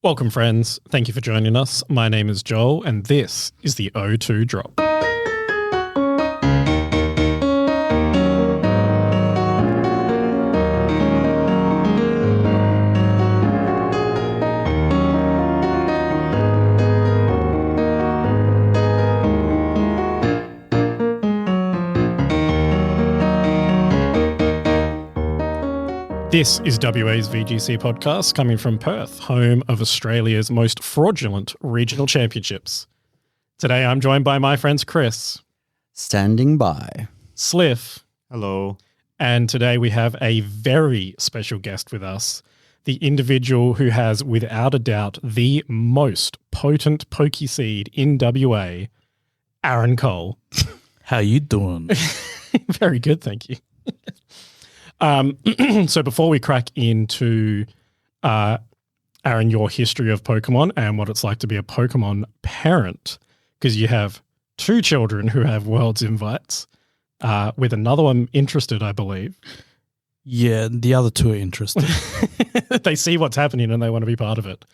Welcome, friends. Thank you for joining us. My name is Joel, and this is the O2 Drop. This is WA's VGC podcast coming from Perth, home of Australia's most fraudulent regional championships. Today I'm joined by my friends Chris. Standing by. Sliff. Hello. And today we have a very special guest with us, the individual who has, without a doubt, the most potent pokey seed in WA, Aaron Cole. How you doing? Very good, thank you. So before we crack into, Aaron, your history of Pokemon and what it's like to be a Pokemon parent, because you have two children who have Worlds invites, with another one interested, I believe. Yeah, the other two are interested. They see what's happening and they want to be part of it.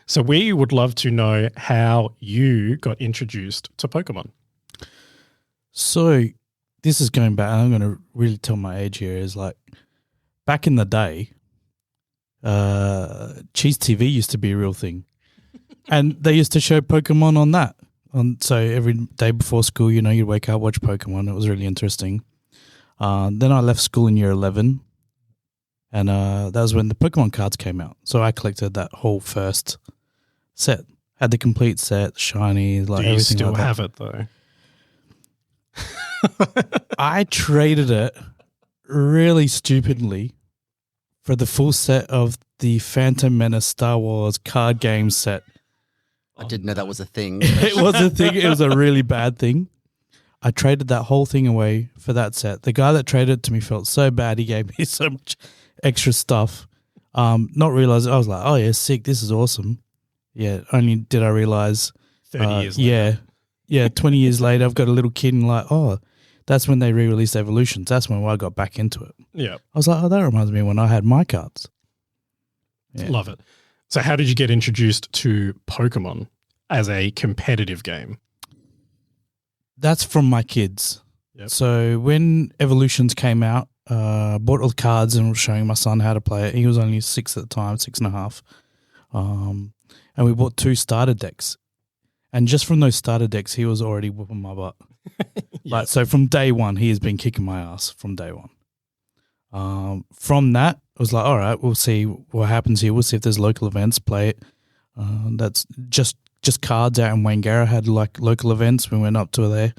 So we would love to know how you got introduced to Pokemon. So this is going back, I'm going to really tell my age here, is like back in the day, Cheese TV used to be a real thing. And they used to show Pokemon on that. So every day before school, you know, you'd wake up, watch Pokemon. It was really interesting. Then I left school in year 11. And that was when the Pokemon cards came out. So I collected that whole first set. Had the complete set, shiny, like Do you everything still like that. have it though? I traded it really stupidly for the full set of the Phantom Menace Star Wars card game set. I didn't know that was a thing. It was a thing. It was a really bad thing. I traded that whole thing away for that set. The guy that traded it to me felt so bad. He gave me so much extra stuff. Not realizing, I was like, oh yeah, sick. This is awesome. Yeah. Only did I realize 30 years later. Yeah. 20 years later, I've got a little kid and like, oh, that's when they re-released Evolutions. That's when I got back into it. Yeah. I was like, oh, that reminds me of when I had my cards. Yeah. Love it. So how did you get introduced to Pokemon as a competitive game? That's from my kids. Yep. So when Evolutions came out, bought all the cards and was showing my son how to play it. He was only 6 at the time, 6.5. And we bought 2 starter decks. And just from those starter decks, he was already whooping my butt. Like, so from day one, he has been kicking my ass from day one. From that, I was like, all right, we'll see what happens here. We'll see if there's local events, play it. That's just cards out in Wangara had like local events. We went up to there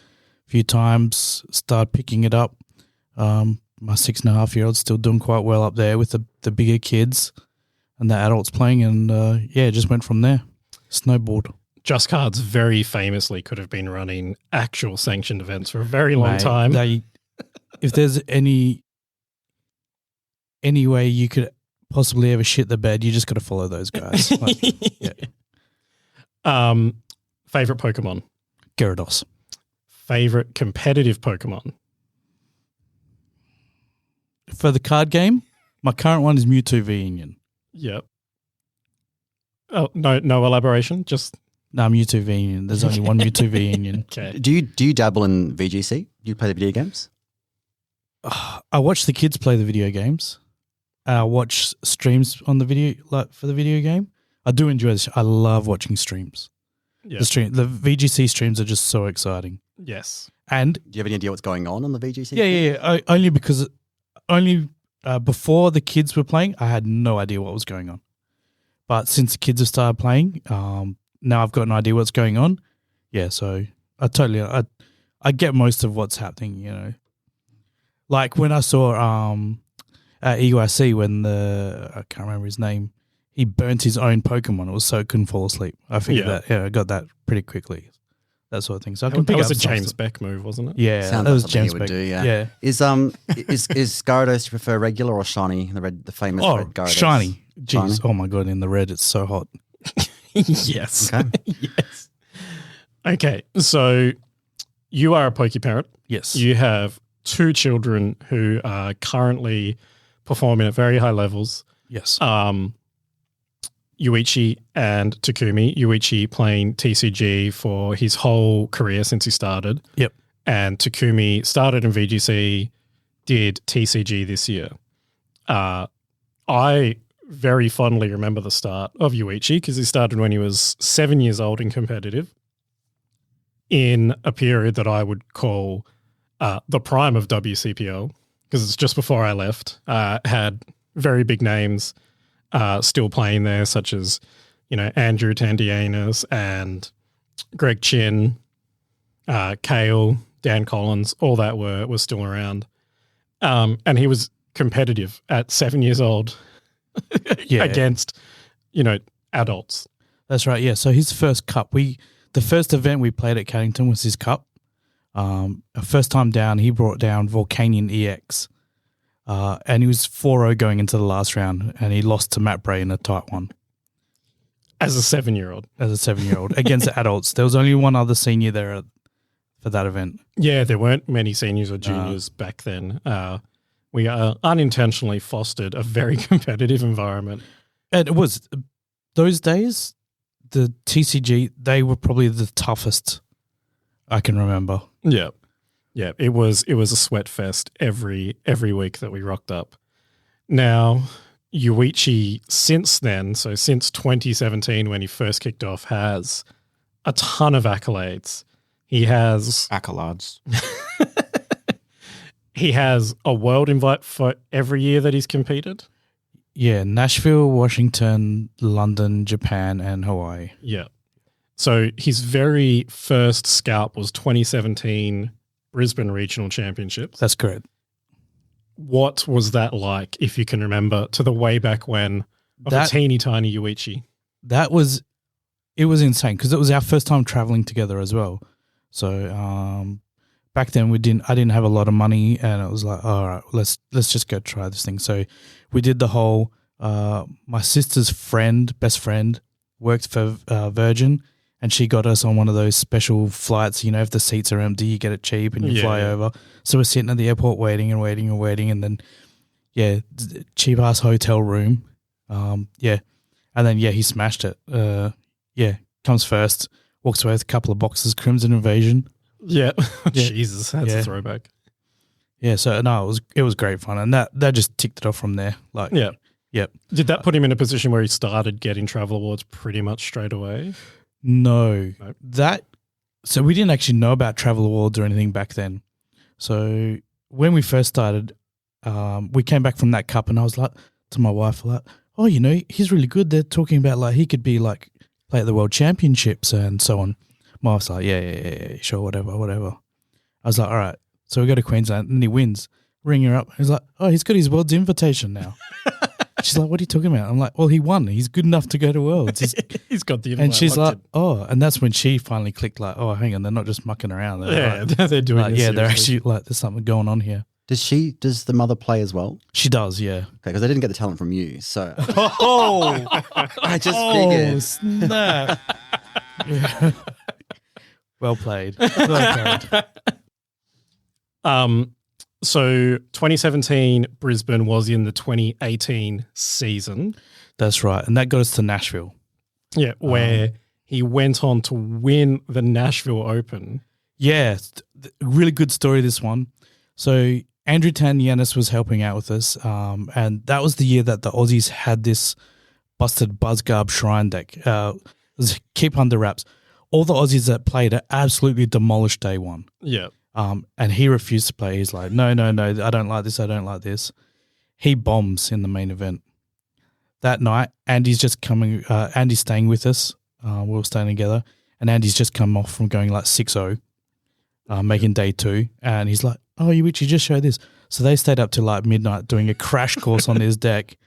a few times, started picking it up. My 6.5-year-old's still doing quite well up there with the bigger kids and the adults playing. And yeah, just went from there. Snowboard. Just Cards very famously could have been running actual sanctioned events for a very long time. If there's any way you could possibly ever shit the bed, you just got to follow those guys. Like, yeah. Favorite Pokemon? Gyarados. Favorite competitive Pokemon? For the card game, my current one is Mewtwo v Union. Yep. Oh, no elaboration, just... No, Mewtwo v Union. There's only one Mewtwo v Union. Okay. Do you dabble in VGC? Do you play the video games? I watch the kids play the video games. I watch streams on the video, like for the video game. I do enjoy this. I love watching streams. Yeah. The VGC streams are just so exciting. Yes. And Do you have any idea what's going on the VGC? yeah. Only because before the kids were playing, I had no idea what was going on. But since the kids have started playing, now I've got an idea what's going on. Yeah, so I get most of what's happening, you know. Like when I saw at EUIC when I can't remember his name, he burnt his own Pokemon. It was so I couldn't fall asleep. I figured I got that pretty quickly. That sort of thing. So I can pick That was up a stuff. James Beck move, wasn't it? Yeah, Sounds that like was something James he would Beck. do, yeah. Yeah. Is Gyarados you prefer regular or shiny? The famous red Gyarados. Shiny. Jeez. Shiny? Oh my God, in the red it's so hot. Yes. Okay. Yes. Okay, so you are a Poke parent. Yes. You have 2 children who are currently performing at very high levels. Yes. Yuichi and Takumi. Yuichi playing TCG for his whole career since he started. Yep. And Takumi started in VGC, did TCG this year. I very fondly remember the start of Yuichi because he started when he was 7 years old in competitive in a period that I would call the prime of WCPL because it's just before I left. Had very big names still playing there, such as, Andrew Tandianas and Greg Chin, Kale, Dan Collins, all that were still around. And he was competitive at 7 years old against, adults. That's right. Yeah. So his first cup, the first event we played at Caddington was his cup. First time down, he brought down Volcanian EX. And he was 4-0 going into the last round, and he lost to Matt Bray in a tight one. As a 7-year-old. Against adults. There was only one other senior there for that event. Yeah, there weren't many seniors or juniors back then. We unintentionally fostered a very competitive environment. And it was, those days, the TCG, they were probably the toughest I can remember. Yeah. Yeah, it was a sweat fest every week that we rocked up. Now, Yuichi since then, so since 2017 when he first kicked off, has a ton of accolades. He has Accolades. He has a world invite for every year that he's competed. Yeah, Nashville, Washington, London, Japan, and Hawaii. Yeah. So his very first scalp was 2017 Brisbane Regional Championships. That's correct. What was that like, if you can remember, to the way back when of a teeny tiny Yuichi? It was insane because it was our first time traveling together as well. So back then I didn't have a lot of money, and it was like, all right, let's just go try this thing. So we did the whole. My sister's best friend, worked for Virgin. And she got us on one of those special flights, if the seats are empty, you get it cheap and you fly over. So we're sitting at the airport waiting. And then, cheap-ass hotel room. And then, he smashed it. Comes first, walks away with a couple of boxes, Crimson Invasion. Yeah. Jesus, that's a throwback. Yeah, so no, it was great fun. And that just ticked it off from there. Yep. Did that put him in a position where he started getting travel awards pretty much straight away? No. So we didn't actually know about travel awards or anything back then. So when we first started, we came back from that cup and I was like to my wife, oh, he's really good. They're talking about he could be play at the World Championships and so on. My wife's like, yeah, sure, whatever. I was like, all right. So we go to Queensland and he wins. Ring her up. He's like, oh, he's got his World's invitation now. She's like, what are you talking about? I'm like, well, he won. He's good enough to go to Worlds. He's got the invite. And she's like, oh, and that's when she finally clicked oh, hang on, they're not just mucking around. They're doing this. Yeah, they're actually there's something going on here. Does the mother play as well? She does, yeah. Okay, because I didn't get the talent from you, so. I just figured. Oh, snap. Yeah. Well played. So 2017 Brisbane was in the 2018 season. That's right. And that got us to Nashville. Yeah, where he went on to win the Nashville Open. Yeah, really good story, this one. So Andrew Tandianis was helping out with us, and that was the year that the Aussies had this busted Buzzgarb Shrine deck. It was keep under wraps. All the Aussies that played it absolutely demolished day one. Yeah. And he refused to play. He's like, no, I don't like this. He bombs in the main event. That night, Andy's just coming, Andy's staying with us. We were staying together. And Andy's just come off from going 6-0, making day two. And he's like, oh, Yuichi, just show this. So they stayed up till midnight doing a crash course on his deck.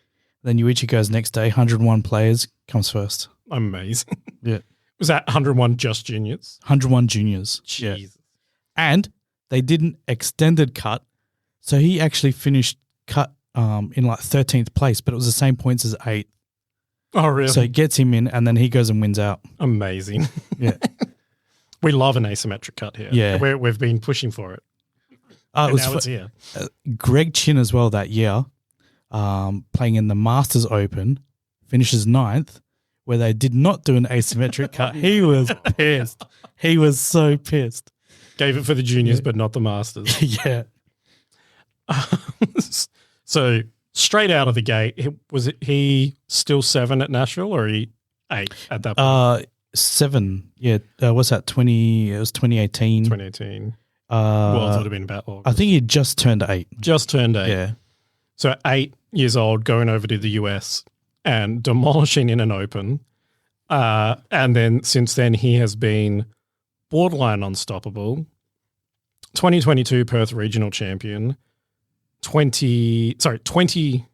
Then Yuichi goes next day, 101 players, comes first. Amazing. Yeah. Was that 101 just juniors? 101 juniors. Jeez. Yeah. And they did an extended cut. So he actually finished cut in 13th place, but it was the same points as 8th. Oh, really? So it gets him in, and then he goes and wins out. Amazing. Yeah. We love an asymmetric cut here. Yeah. We've been pushing for it. It's here. Greg Chin as well that year, playing in the Masters Open, finishes 9th, where they did not do an asymmetric cut. He was pissed. He was so pissed. Gave it for the juniors, but not the masters. Yeah. So straight out of the gate, was he still 7 at Nashville or he 8 at that point? 7. Yeah. What's that? It was 2018. 2018. Worlds would have been about August. I think he just turned 8. Just turned 8. Yeah. So at 8 years old, going over to the US and demolishing in an open. And then since then, he has been borderline unstoppable. 2022 Perth Regional Champion. 2020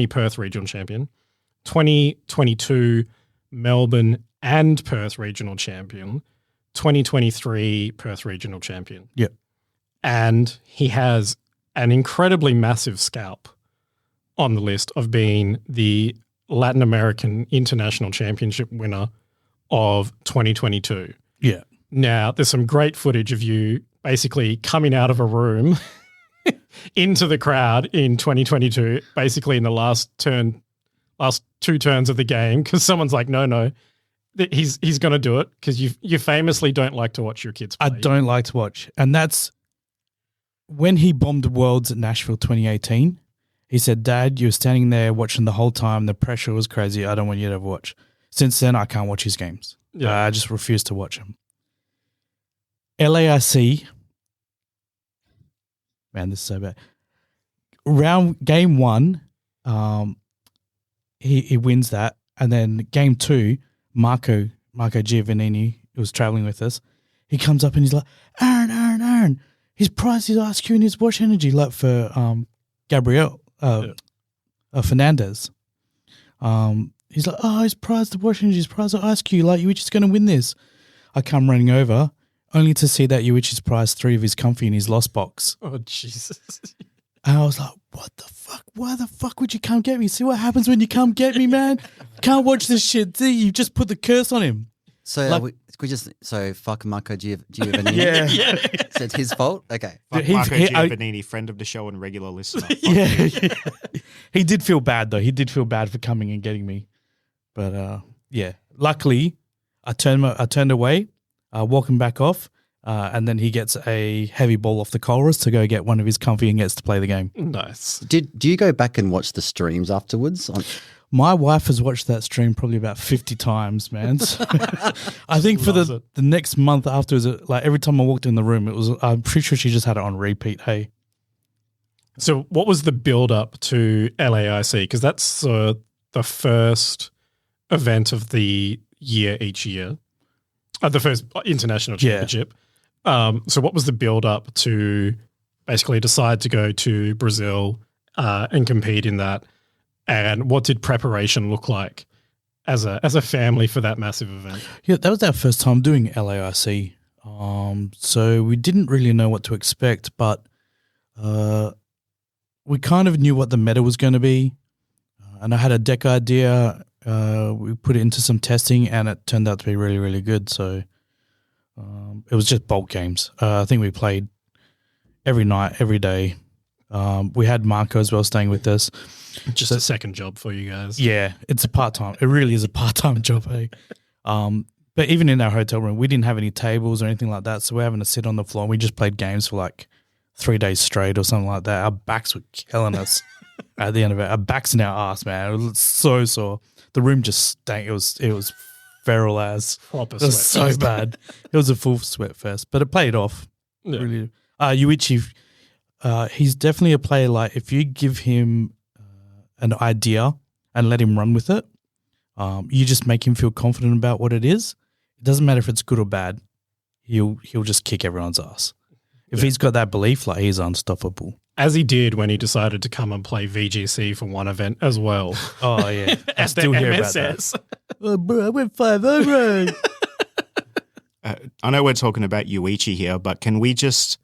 Perth Regional Champion. 2022 Melbourne and Perth Regional Champion. 2023 Perth Regional Champion. Yeah. And he has an incredibly massive scalp on the list of being the Latin American International Championship winner of 2022. Yeah. Now, there's some great footage of you basically coming out of a room into the crowd in 2022, basically in the last 2 turns of the game, because someone's like, no, he's going to do it, because you famously don't like to watch your kids play. I don't like to watch. And that's when he bombed Worlds at Nashville 2018. He said, Dad, you were standing there watching the whole time. The pressure was crazy. I don't want you to watch. Since then, I can't watch his games. Yeah. I just refuse to watch him. LAIC. Man, this is so bad. Game 1, he wins that. And then game 2, Marco Giovannini, who was traveling with us, he comes up and he's like, Aaron, his prize is ice cube and his wash energy, like for Gabriel Fernandez. He's like, his prize the wash energy, his prize the ice cube, like Yuichi's going to win this. I come running over, only to see that Yuichi's prize 3 of his comfy in his lost box. Oh, Jesus. And I was like, what the fuck? Why the fuck would you come get me? See what happens when you come get me, man? Can't watch this shit. See, you just put the curse on him. So fuck Marco Giovannini. Yeah. So it's his fault? Okay. Fuck Marco Giovannini, friend of the show and regular listener. Yeah. He did feel bad, though. He did feel bad for coming and getting me. But, yeah. Luckily, I turned away, walking back off, and then he gets a heavy ball off the chorus to go get one of his comfy and gets to play the game. Nice. Do you go back and watch the streams afterwards? My wife has watched that stream probably about 50 times, man. So I think for the next month afterwards, like every time I walked in the room, I'm pretty sure she just had it on repeat. Hey. So what was the build up to LAIC? Because that's the first event of the year each year, the first international championship. Yeah. So what was the build up to basically decide to go to Brazil and compete in that? And what did preparation look like as a family for that massive event? Yeah, that was our first time doing LAIC. So we didn't really know what to expect, but we kind of knew what the meta was going to be. And I had a deck idea. We put it into some testing, and it turned out to be really, really good. So it was just bulk games. I think we played every night, every day. We had Marco as well staying with us. Just a second job for you guys. Yeah, it's a part-time. It really is a part-time job, hey? But even in our hotel room, we didn't have any tables or anything like that, so we're having to sit on the floor. We just played games for like 3 days straight or something like that. Our backs were killing us at the end of it. Our backs in our ass, man. It was so sore. The room just stank. It was feral as. Proper it was so bad. It was a full sweat fest, but it played off. Yeah. Really. Yuichi, he's definitely a player, like if you give him an idea and let him run with it, you just make him feel confident about what it is. It doesn't matter if it's good or bad. He'll just kick everyone's ass. If he's got that belief, like he's unstoppable. As he did when he decided to come and play VGC for one event as well. Oh, yeah. I At still the hear MSS. about that. Oh, bro, I went 5-0, bro. I know we're talking about Yuichi here, but can we just,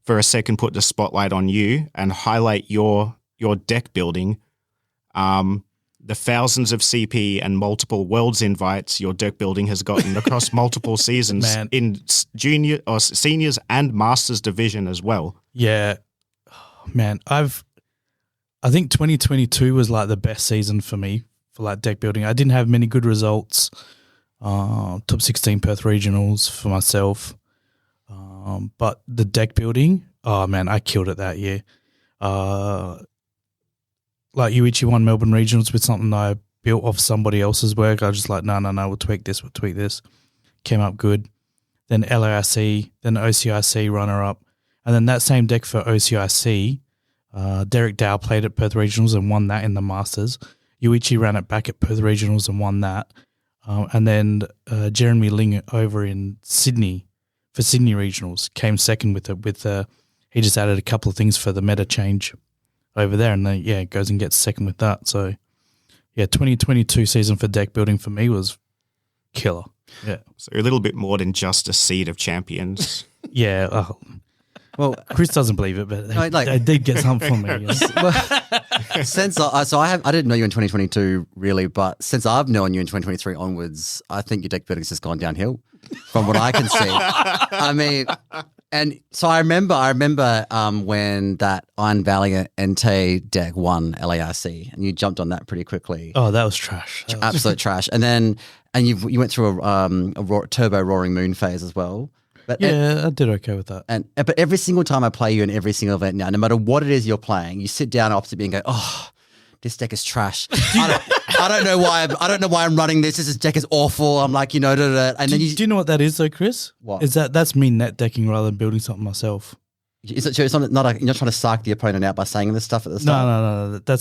for a second, put the spotlight on you and highlight your deck building? The thousands of CP and multiple Worlds invites your deck building has gotten across multiple seasons in junior or seniors and masters division as well. Yeah. Man, I think 2022 was like the best season for me for like deck building. I didn't have many good results. Top 16 Perth regionals for myself. But the deck building, oh man, I killed it that year. Like Yuichi won Melbourne regionals with something I built off somebody else's work. I was just like, no, we'll tweak this. Came up good. Then LARC, then OCIC runner-up. And then that same deck for OCIC, Derek Dow played at Perth regionals and won that in the Masters. Yuichi ran it back at Perth regionals and won that. And then Jeremy Ling over in Sydney for Sydney regionals came second with he just added a couple of things for the meta change over there, and then goes and gets second with that. So 2022 season for deck building for me was killer. Yeah, so a little bit more than just a seed of champions. Yeah. Well, Chris doesn't believe it, but they did get something from me. Since I didn't know you in 2022 really, but since I've known you in 2023 onwards, I think your deck building's just gone downhill from what I can see. I mean, and so I remember when that Iron Valiant Entei deck won LARC, and you jumped on that pretty quickly. Oh, that was trash. Absolute trash. And you went through a turbo Roaring Moon phase as well. But I did okay with that. But every single time I play you in every single event now, no matter what it is you're playing, you sit down opposite me and go, "Oh, this deck is trash. I don't know why. I don't know why I'm running this. This deck is awful." I'm like, And then do you know what that is, though, Chris? What is that? That's me net decking rather than building something myself. Is it? So you're not trying to psych the opponent out by saying this stuff at the start. No.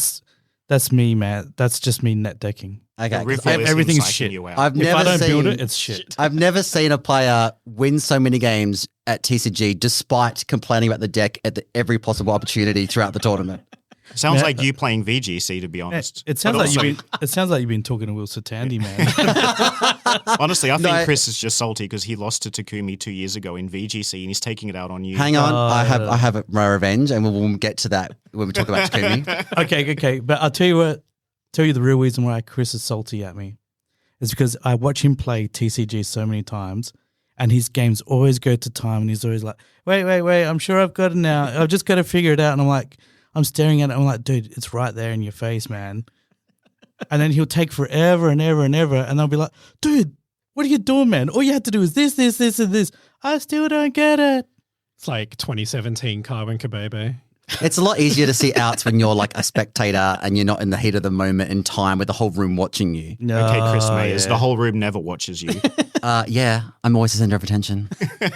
That's me, man. That's just me net decking. Okay, everything's shit. If I don't build it, it's shit. I've never seen a player win so many games at TCG despite complaining about the deck at every possible opportunity throughout the tournament. Sounds like you playing VGC, to be honest. It sounds like you've been talking to Will Satandi, man. Honestly, I think Chris is just salty because he lost to Takumi 2 years ago in VGC, and he's taking it out on you. Hang on, I have my revenge, and we'll get to that when we talk about Takumi. Okay, but I'll tell you the real reason why Chris is salty at me is because I watch him play TCG so many times, and his games always go to time, and he's always like, wait, I'm sure I've got it now. I've just got to figure it out, and I'm staring at it. I'm like, dude, it's right there in your face, man. And then he'll take forever and ever and ever. And I'll be like, dude, what are you doing, man? All you have to do is this, and this. I still don't get it. It's like 2017 Carwin Kabebe. It's a lot easier to see outs when you're like a spectator and you're not in the heat of the moment in time with the whole room watching you. No, okay, Chris Mayers, the whole room never watches you. Yeah, I'm always the center of attention.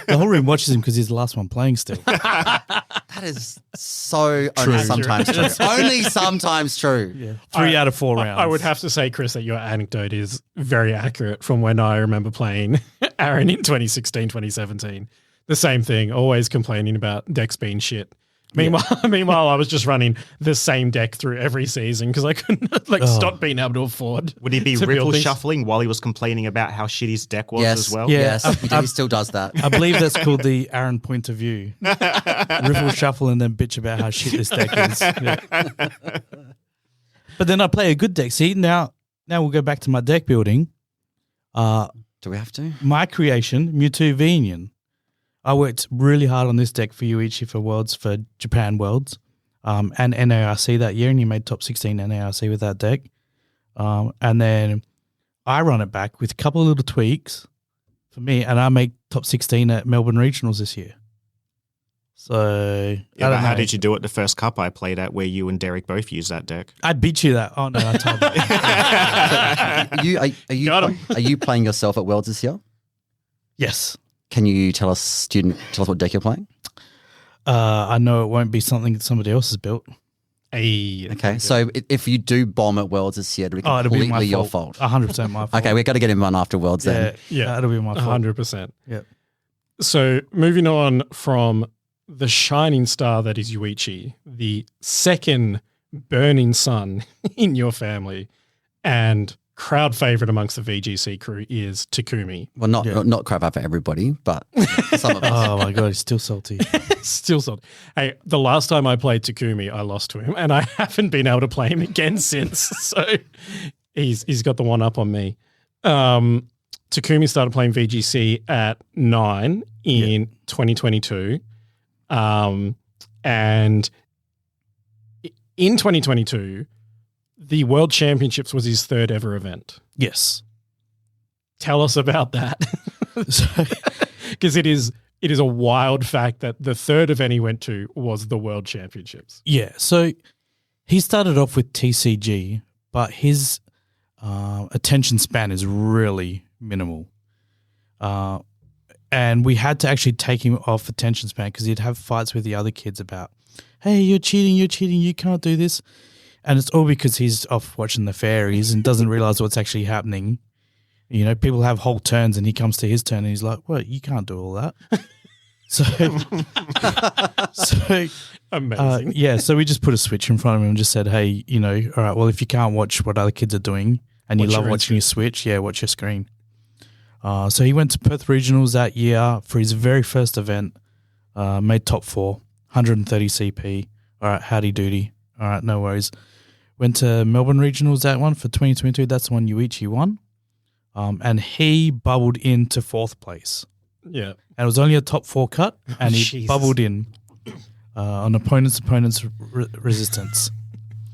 The whole room watches him because he's the last one playing still. That is so only sometimes true. Only sometimes true. Yeah. 3 out of 4 rounds. I would have to say, Chris, that your anecdote is very accurate from when I remember playing Aaron in 2016, 2017. The same thing, always complaining about decks being shit. Meanwhile, I was just running the same deck through every season because I couldn't stop being able to afford. Would he be ripple shuffling while he was complaining about how shit his deck was as well? Yes, he still does that. I believe that's called the Aaron point of view. Ripple shuffle and then bitch about how shit this deck is. Yeah. But then I play a good deck. See, now we'll go back to my deck building. Do we have to? My creation, Mewtwo Venian. I worked really hard on this deck for Yuichi for Japan Worlds, and NARC that year, and he made top 16 NARC with that deck. And then I run it back with a couple of little tweaks for me, and I make top 16 at Melbourne Regionals this year. So but how did you do it the first cup I played at where you and Derek both used that deck? I beat you that. Oh no, I told you. Are you playing yourself at Worlds this year? Yes. Can you tell us what deck you're playing? I know it won't be something that somebody else has built. Okay, so if you do bomb at Worlds this year, it'll be completely your fault. 100% my fault. Okay, we've got to get him on after Worlds then. Yeah, that'll be my fault. 100%. Yeah. So moving on from the shining star that is Yuichi, the second burning sun in your family, and crowd favorite amongst the VGC crew is Takumi. Well, not crap out for everybody, but some of us. Oh my God, he's still salty. Still salty. Hey, the last time I played Takumi, I lost to him, and I haven't been able to play him again since. So he's got the one up on me. Takumi started playing VGC at 9 in 2022. And in 2022, the World Championships was his third ever event. Yes. Tell us about that. Because it is a wild fact that the third event he went to was the World Championships. Yeah. So he started off with TCG, but his attention span is really minimal. And we had to actually take him off attention span because he'd have fights with the other kids about, hey, you're cheating, you can't do this. And it's all because he's off watching the fairies and doesn't realize what's actually happening. You know, people have whole turns and he comes to his turn and he's like, well, you can't do all that. So Amazing. yeah, so we just put a switch in front of him and just said, hey, you know, all right, well, if you can't watch what other kids are doing and you Watch love your own watching your switch, watch your screen. So he went to Perth Regionals that year for his very first event, made top 4, 130 CP. All right, howdy doody. All right, no worries. Went to Melbourne Regionals, that one for 2022. That's the one Yuichi won. And he bubbled into 4th place. Yeah. And it was only a top 4 cut, and he Jesus. bubbled in on opponent's resistance.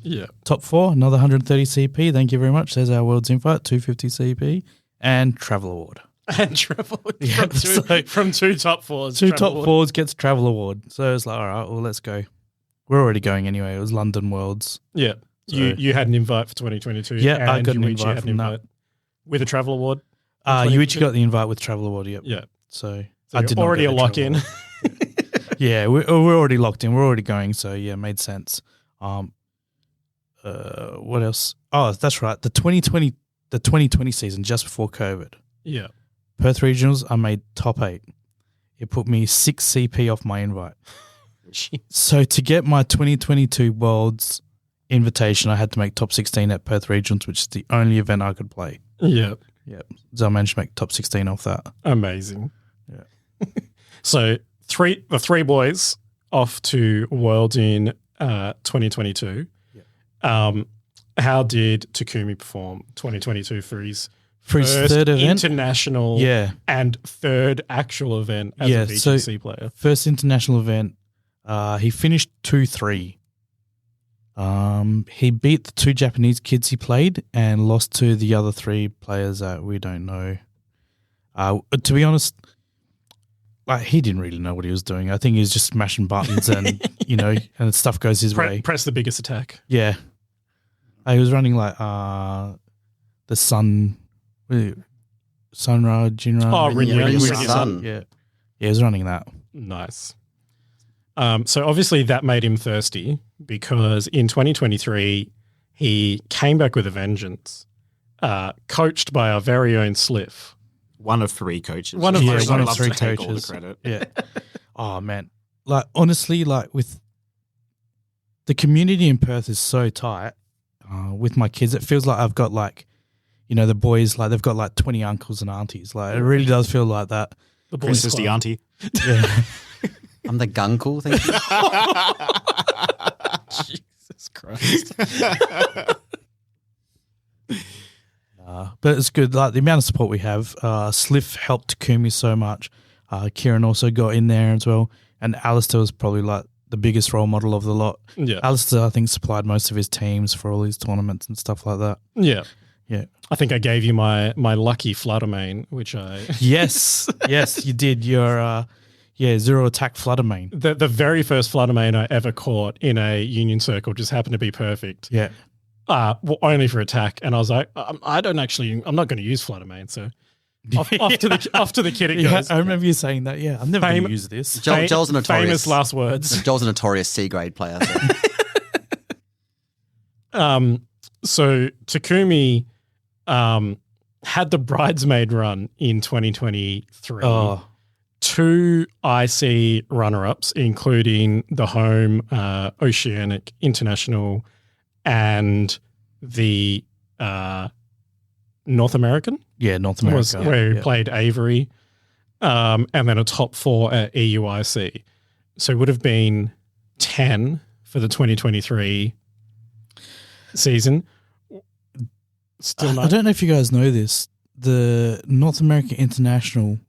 Yeah. Top 4, another 130 CP. Thank you very much. There's our World's Invite, 250 CP, and Travel Award. And travel Yeah, from two top 4s. 2 Travel top award. 4s gets Travel Award. So it's like, all right, well, let's go. We're already going anyway. It was London Worlds. Yeah. So- You had an invite for 2022. Yeah, I and got an Yuichi invite had from that. with a travel award. Yuichi got the invite with Travel Award, yep. Yeah. So So I you're did not already get a the lock Travel in. Award. Yeah, we're already locked in. We're already going. So yeah, made sense. What else? Oh, that's right. The 2020 season, just before COVID, Yeah. Perth Regionals, I made top 8. It put me 6 CP off my invite. So to get my 2022 Worlds invitation, I had to make top 16 at Perth Regionals, which is the only event I could play. Yeah. Yep. So I managed to make top 16 off that. Amazing. Yeah. So the three boys off to Worlds in 2022. Yeah. How did Takumi perform 2022 for his His third event? international and third actual event as a VGC player? First international event, he finished 2-3. He beat the 2 Japanese kids he played and lost to the other 3 players that we don't know. To be honest, he didn't really know what he was doing. I think he was just smashing buttons and, and stuff goes his way. Press the biggest attack. Yeah. He was running the Sunra, Jinra. Oh, Rinya's Sun. Yeah. Yeah, he was running that. Nice. So obviously that made him thirsty because in 2023 he came back with a vengeance, coached by our very own Sliff. One of 3 coaches. One of I'd 3 love to take all the coaches. credit. Yeah. Oh man, honestly, with the community in Perth is so tight. With my kids, it feels like I've got the boys they've got 20 uncles and aunties. It really does feel like that. The boys' Princess the club. auntie. Yeah. I'm the gunkle, thank you. Jesus Christ. But it's good. The amount of support we have. Sliff helped Takumi so much. Kieran also got in there as well. And Alistair was probably the biggest role model of the lot. Yeah. Alistair, I think, supplied most of his teams for all his tournaments and stuff like that. Yeah. Yeah. I think I gave you my lucky Fluttermane, which I... Yes. Yes, you did. Your 0 attack Fluttermane. The very first Fluttermane I ever caught in a Union Circle just happened to be perfect. Yeah. Only for attack. And I was like, I'm not going to use Fluttermane, so... off to the kid it goes. I remember you saying that. Yeah, I'm never going to use this. Joel's a notorious. Famous last words. Joel's a notorious C grade player. So Takumi had the bridesmaid run in 2023. Oh, 2 IC runner-ups, including the home Oceanic International and the North American. yeah, North America. Was where he Yeah. played Avery, and then a top 4 at EUIC. So it would have been 10 for the 2023 season. Still I don't know if you guys know this. The North American International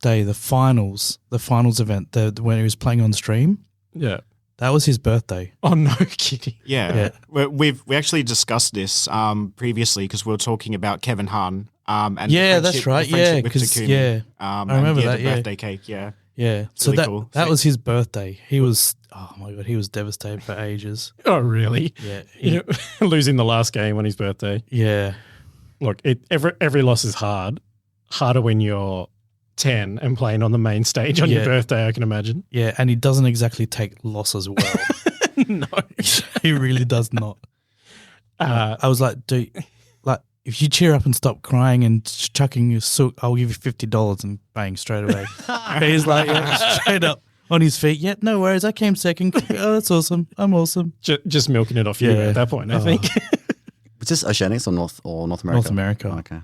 Day, the finals event, when he was playing on stream, Yeah. That was his birthday. Oh, no kidding. Yeah. We actually discussed this previously because we were talking about Kevin Hahn. And Yeah, that's right. the friendship Yeah, with 'cause, Takumi. yeah. I remember that, The yeah. birthday cake, yeah. Yeah. It's So really cool. that So- was his birthday. He was, oh my God, he was devastated for ages. Oh, really? Yeah. You know, losing the last game on his birthday. Yeah. Look, every loss is hard. Harder when you're 10 and playing on the main stage on your Yeah. birthday, I can imagine. Yeah. And he doesn't exactly take losses well. No. He really does not. I was like, dude, like, if you cheer up and stop crying and chucking your soot, I'll give you $50 and bang, straight away. He's like, yeah, straight up on his feet. Yeah, no worries. I came second. Oh, that's awesome. I'm awesome. Just milking it off you Yeah. at that point, I think. Was this Oceanics or North America? North America. Okay.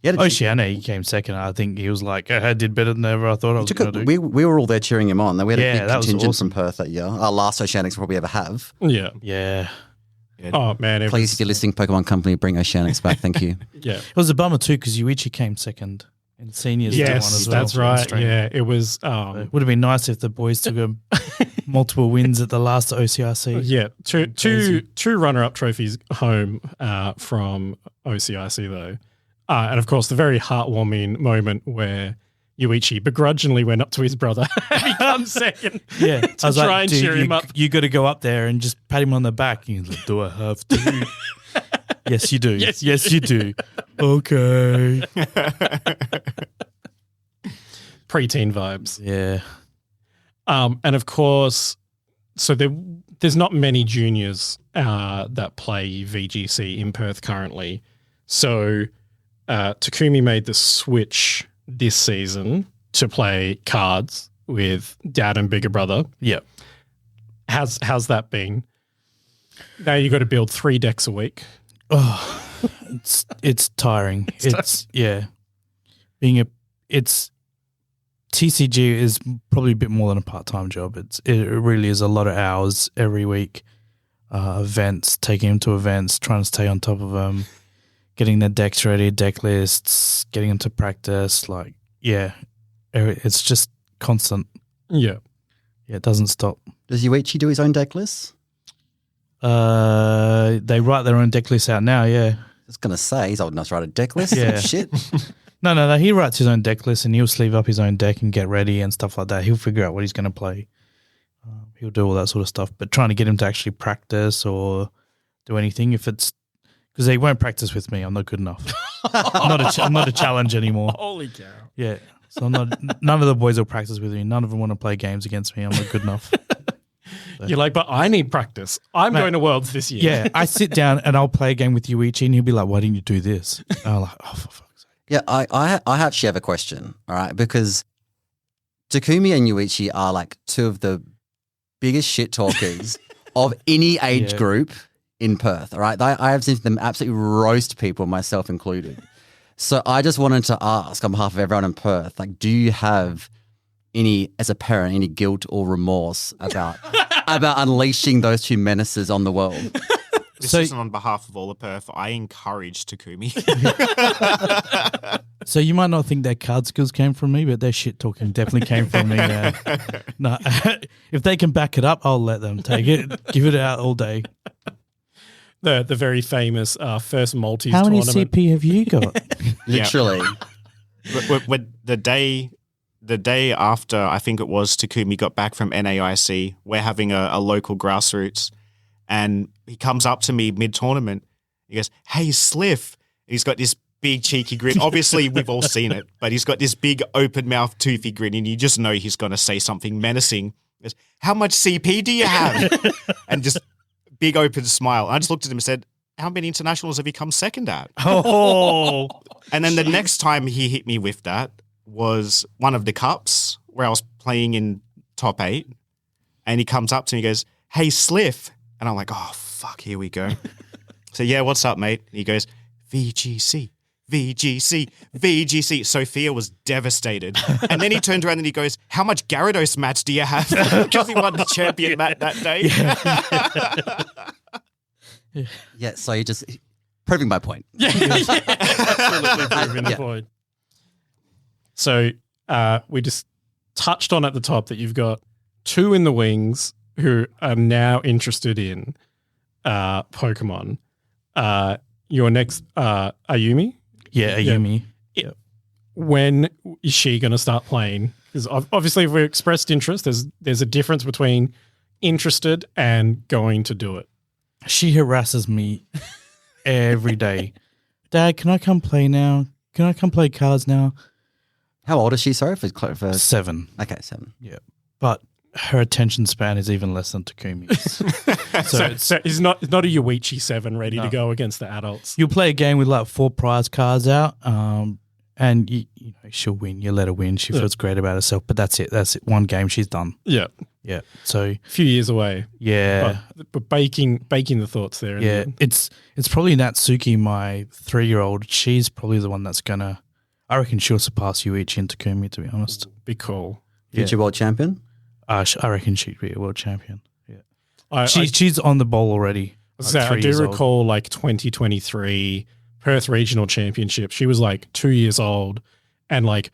Yeah, Oceania, he came second. I think he was like, I did better than ever I thought I was going to do. we were all there cheering him on. We had a Yeah, big that was contingent awesome. from Perth that year. Our last Oceanics we'll probably ever have. Yeah. Yeah. Oh, man. It Please, was, if you're listening, Pokemon Company, bring Oceanics back. Thank you. yeah. It was a bummer too because Yuichi came second in seniors. did one Yes, as well that's for right. Australia. Yeah, it was. It would have been nice if the boys took multiple wins at the last OCRC. Yeah, Crazy. two runner-up trophies home from OCIC though, and of course the very heartwarming moment where Yuichi begrudgingly went up to his brother and he comes second. Yeah, to I was try like, and dude, cheer him up. you got to go up there and just pat him on the back. And he's like, do I have to? Yes, you do. Yes, Yes, you do. Okay. Preteen vibes. Yeah. And of course, so there's not many juniors that play VGC in Perth currently. So Takumi made the switch this season to play cards with dad and bigger brother. Yeah. How's that been? Now you got to build 3 decks a week. Oh, it's tiring. It's TCG is probably a bit more than a part-time job. It really is a lot of hours every week. Events, taking them to events, trying to stay on top of them, getting their decks ready, deck lists, getting them to practice. Like, yeah, it's just constant. Yeah. Yeah, it doesn't stop. Does Yuichi do his own deck lists? They write their own deck lists out now. Yeah. I was going to say, he's old enough to write a deck list. Yeah. Shit. No. He writes his own deck list and he'll sleeve up his own deck and get ready and stuff like that. He'll figure out what he's going to play. He'll do all that sort of stuff. But trying to get him to actually practice or do anything, if it's because he won't practice with me, I'm not good enough. I'm not a challenge anymore. Holy cow. Yeah. So I'm not. None of the boys will practice with me. None of them want to play games against me. I'm not good enough. You're like, but I need practice. I'm Mate, going to Worlds this year. Yeah. I sit down and I'll play a game with Yuichi and he'll be like, "Why didn't you do this?" And I'm like, "Oh, for fuck's sake." Yeah, I actually have a question, all right? Because Takumi and Yuichi are like two of the biggest shit talkers of any age Yeah. group in Perth, all right? I have seen them absolutely roast people, myself included. So I just wanted to ask on behalf of everyone in Perth, like, do you have any, as a parent, any guilt or remorse about unleashing those two menaces on the world? This So- isn't on behalf of all of Perth. I encourage Takumi. So you might not think their card skills came from me, but their shit talking definitely came from me. Man. No, if they can back it up, I'll let them take it. Give it out all day. The very famous first Maltese How many tournament. CP have you got? Literally. When the day after, I think it was, Takumi got back from NAIC, we're having a local grassroots, and he comes up to me mid-tournament. He goes, "Hey, Sliff." He's got this big cheeky grin. Obviously, we've all seen it, but he's got this big open-mouthed toothy grin, and you just know he's going to say something menacing. He goes, "How much CP do you have?" And just big open smile. I just looked at him and said, "How many internationals have you come second at?" Oh, And then the next time he hit me with that was one of the cups where I was playing in top 8, and he comes up to me and goes, "Hey, Sliff." And I'm like, "Oh, fuck, here we go." So, "Yeah, what's up, mate?" And he goes, "VGC, VGC, VGC." Sophia was devastated. And then he turned around and he goes, "How much Gyarados mats do you have?" Because he won the champion mat that day. Yeah, so you're just proving my point. Absolutely proving the Yeah. point. So we just touched on at the top that you've got 2 in the wings who are now interested in Pokemon, your next Ayumi, Yeah, Ayumi. when is she going to start playing? Because obviously, if we expressed interest, there's a difference between interested and going to do it. She harasses me every day. Dad, can I come play now? Can I come play cards now? How old is she? Sorry for 7. Okay, 7. Yeah, but her attention span is even less than Takumi's. So he's not a Yuichi 7 ready No. to go against the adults. You'll play a game with like 4 prize cards out, and you know she'll win. You let her win. She feels great about herself, but that's it. That's it. One game, she's done. Yeah, Yeah. So a few years away. yeah, But baking the thoughts there. yeah. It's probably Natsuki, my 3-year-old. She's probably the one that's gonna. I reckon she'll surpass Yuichi and Takumi. To be honest, Be cool. Future world champion? I reckon she'd be a world champion. I She's on the ball already. Like I 3 do years old. recall like 2023 Perth Regional Championship. She was like 2 years old and like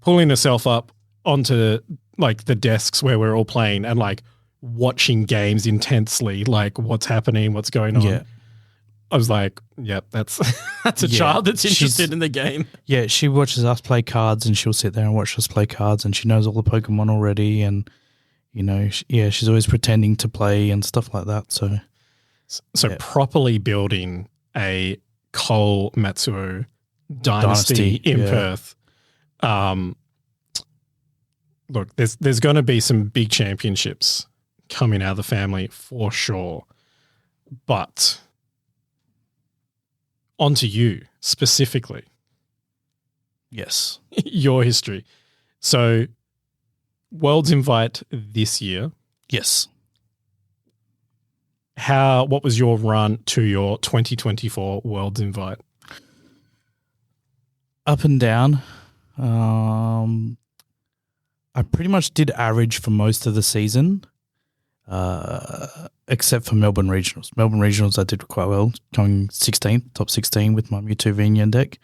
pulling herself up onto like the desks where we're all playing and like watching games intensely, like what's happening, what's going on. Yeah. I was like, yep, that's a Yeah. child that's She's- interested in the game. Yeah, she watches us play cards, and she'll sit there and watch us play cards, and she knows all the Pokemon already, and you know, she's always pretending to play and stuff like that. So So properly building a Cole Matsuo dynasty in yeah. Perth. Look, there's going to be some big championships coming out of the family for sure, but onto you specifically, yes, your history. So, Worlds Invite this year. yes. What was your run to your 2024 Worlds Invite? Up and down. I pretty much did average for most of the season, except for Melbourne Regionals. Melbourne Regionals I did quite well, going 16th, top 16 with my Mewtwo Vinion deck.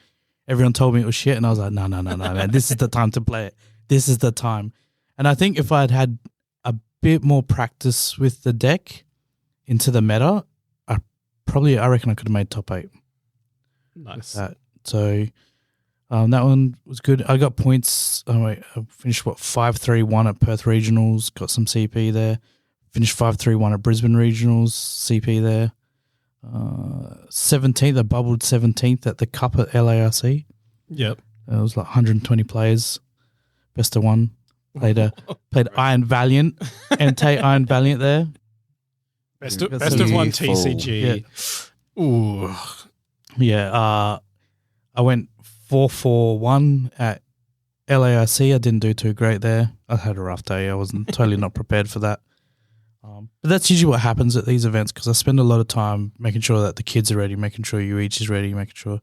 Everyone told me it was shit, and I was like, no, man, this is the time to play it. This is the time. And I think if I'd had a bit more practice with the deck into the meta, I reckon I could have made top 8. Nice. So that one was good. I got points. I finished 5-3-1 at Perth Regionals. Got some CP there. Finished 5-3-1 at Brisbane Regionals. CP there. 17th. I bubbled 17th at the Cup at LARC. Yep. It was like 120 players. Best of one. Played Iron Valiant. Entei Iron Valiant there. Best of Beautiful. one TCG. Ooh. Yeah. I went 4-4-1 at LARC. I didn't do too great there. I had a rough day. I wasn't totally not prepared for that. But that's usually what happens at these events because I spend a lot of time making sure that the kids are ready, making sure Yuichi's ready, making sure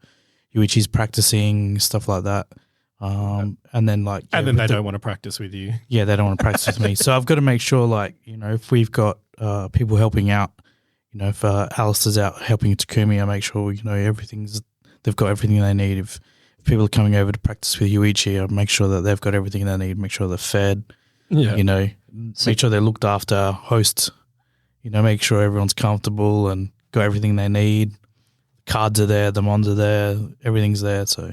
Yuichi's practicing, stuff like that. And then They don't want to practice with you. Yeah, they don't want to practice with me. So I've got to make sure, if we've got people helping out, if Alistair's out helping Takumi, I make sure, they've got everything they need. If people are coming over to practice with Yuichi, I make sure that they've got everything they need, make sure they're fed, Yeah. Make sure they're looked after, host, make sure everyone's comfortable and got everything they need. Cards are there, the mons are there, everything's there. So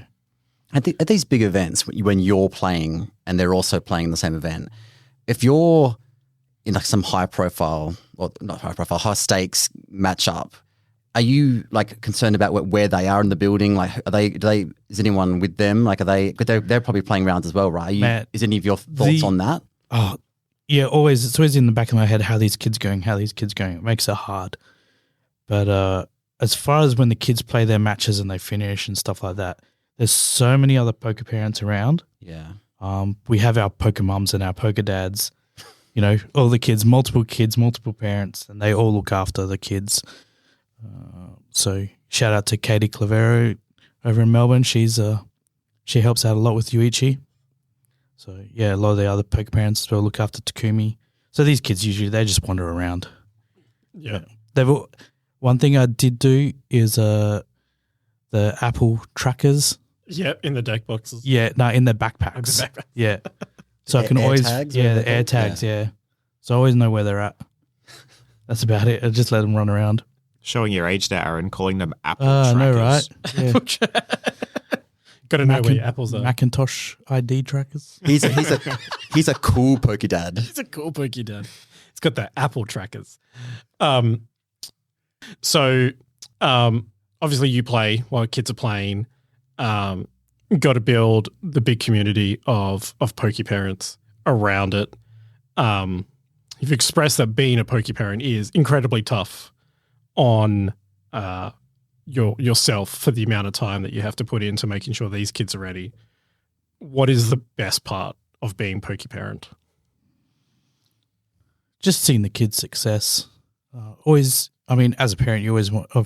At these big events, when you're playing and they're also playing in the same event, if you're in like some high stakes matchup, are you like concerned about where they are in the building? Like, is anyone with them? Like, they're probably playing rounds as well, right? Matt, is any of your thoughts on that? Oh, yeah, always. It's always in the back of my head how these kids going. It makes it hard. But as far as when the kids play their matches and they finish and stuff like that, there's so many other poker parents around. Yeah. We have our poker mums and our poker dads. All the kids, multiple parents, and they all look after the kids. So shout out to Katie Clavero over in Melbourne. She helps out a lot with Yuichi. So yeah, a lot of the other poker parents as well look after Takumi. So these kids usually they just wander around. Yeah. One thing I did do is the Apple trackers. Yep, in the deck boxes. Yeah, no, in their backpacks. Yeah. So I can Air always tags, the whatever they're air called? tags, yeah. So I always know where they're at. That's about it. I just let them run around. Showing your age there, Aaron, calling them apple I trackers. know, right? Yeah. Got to know where your apples are. Macintosh ID trackers. He's a cool pokey dad. He's a cool pokey dad. It's got the apple trackers. Obviously you play while kids are playing. Got to build the big community of pokey parents around it. You've expressed that being a pokey parent is incredibly tough on yourself for the amount of time that you have to put into making sure these kids are ready. What is the best part of being pokey parent? Just seeing the kids' success. As a parent, you always want your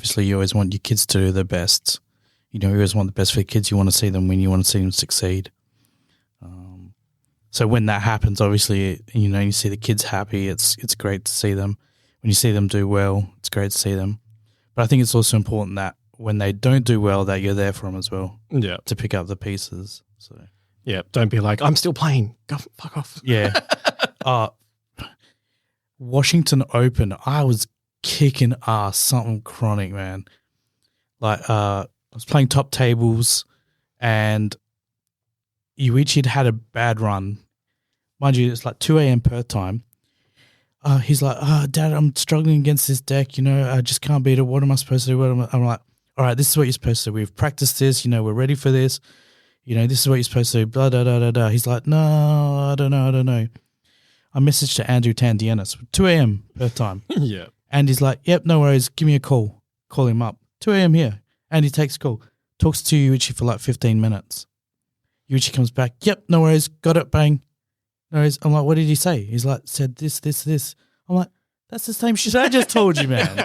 kids to do their best. You always want the best for your kids. You want to see them win. You want to see them succeed. So when that happens, obviously, you see the kids happy. It's great to see them. When you see them do well, it's great to see them. But I think it's also important that when they don't do well, that you're there for them as well. Yeah. To pick up the pieces. So yeah, don't be like, I'm still playing. Go fuck off. Yeah. Washington Open, I was kicking ass, something chronic, man. I was playing top tables and Yuichi had a bad run. Mind you, it's 2 a.m. Perth time. He's like, Dad, I'm struggling against this deck. I just can't beat it. What am I supposed to do? I'm like, all right, this is what you're supposed to do. We've practiced this. We're ready for this. This is what you're supposed to do. Blah, blah, blah, blah, blah. He's like, no, I don't know. I messaged to Andrew Tandienis, 2 a.m. Perth time. Yeah. And he's like, yep, no worries. Give me a call. Call him up. 2 a.m. here. And he takes a call. Talks to Yuichi for 15 minutes. Yuichi comes back. Yep, no worries. Got it. Bang. No worries. I'm like, what did he say? He's like, said this. I'm like, that's the same shit I just told you, man.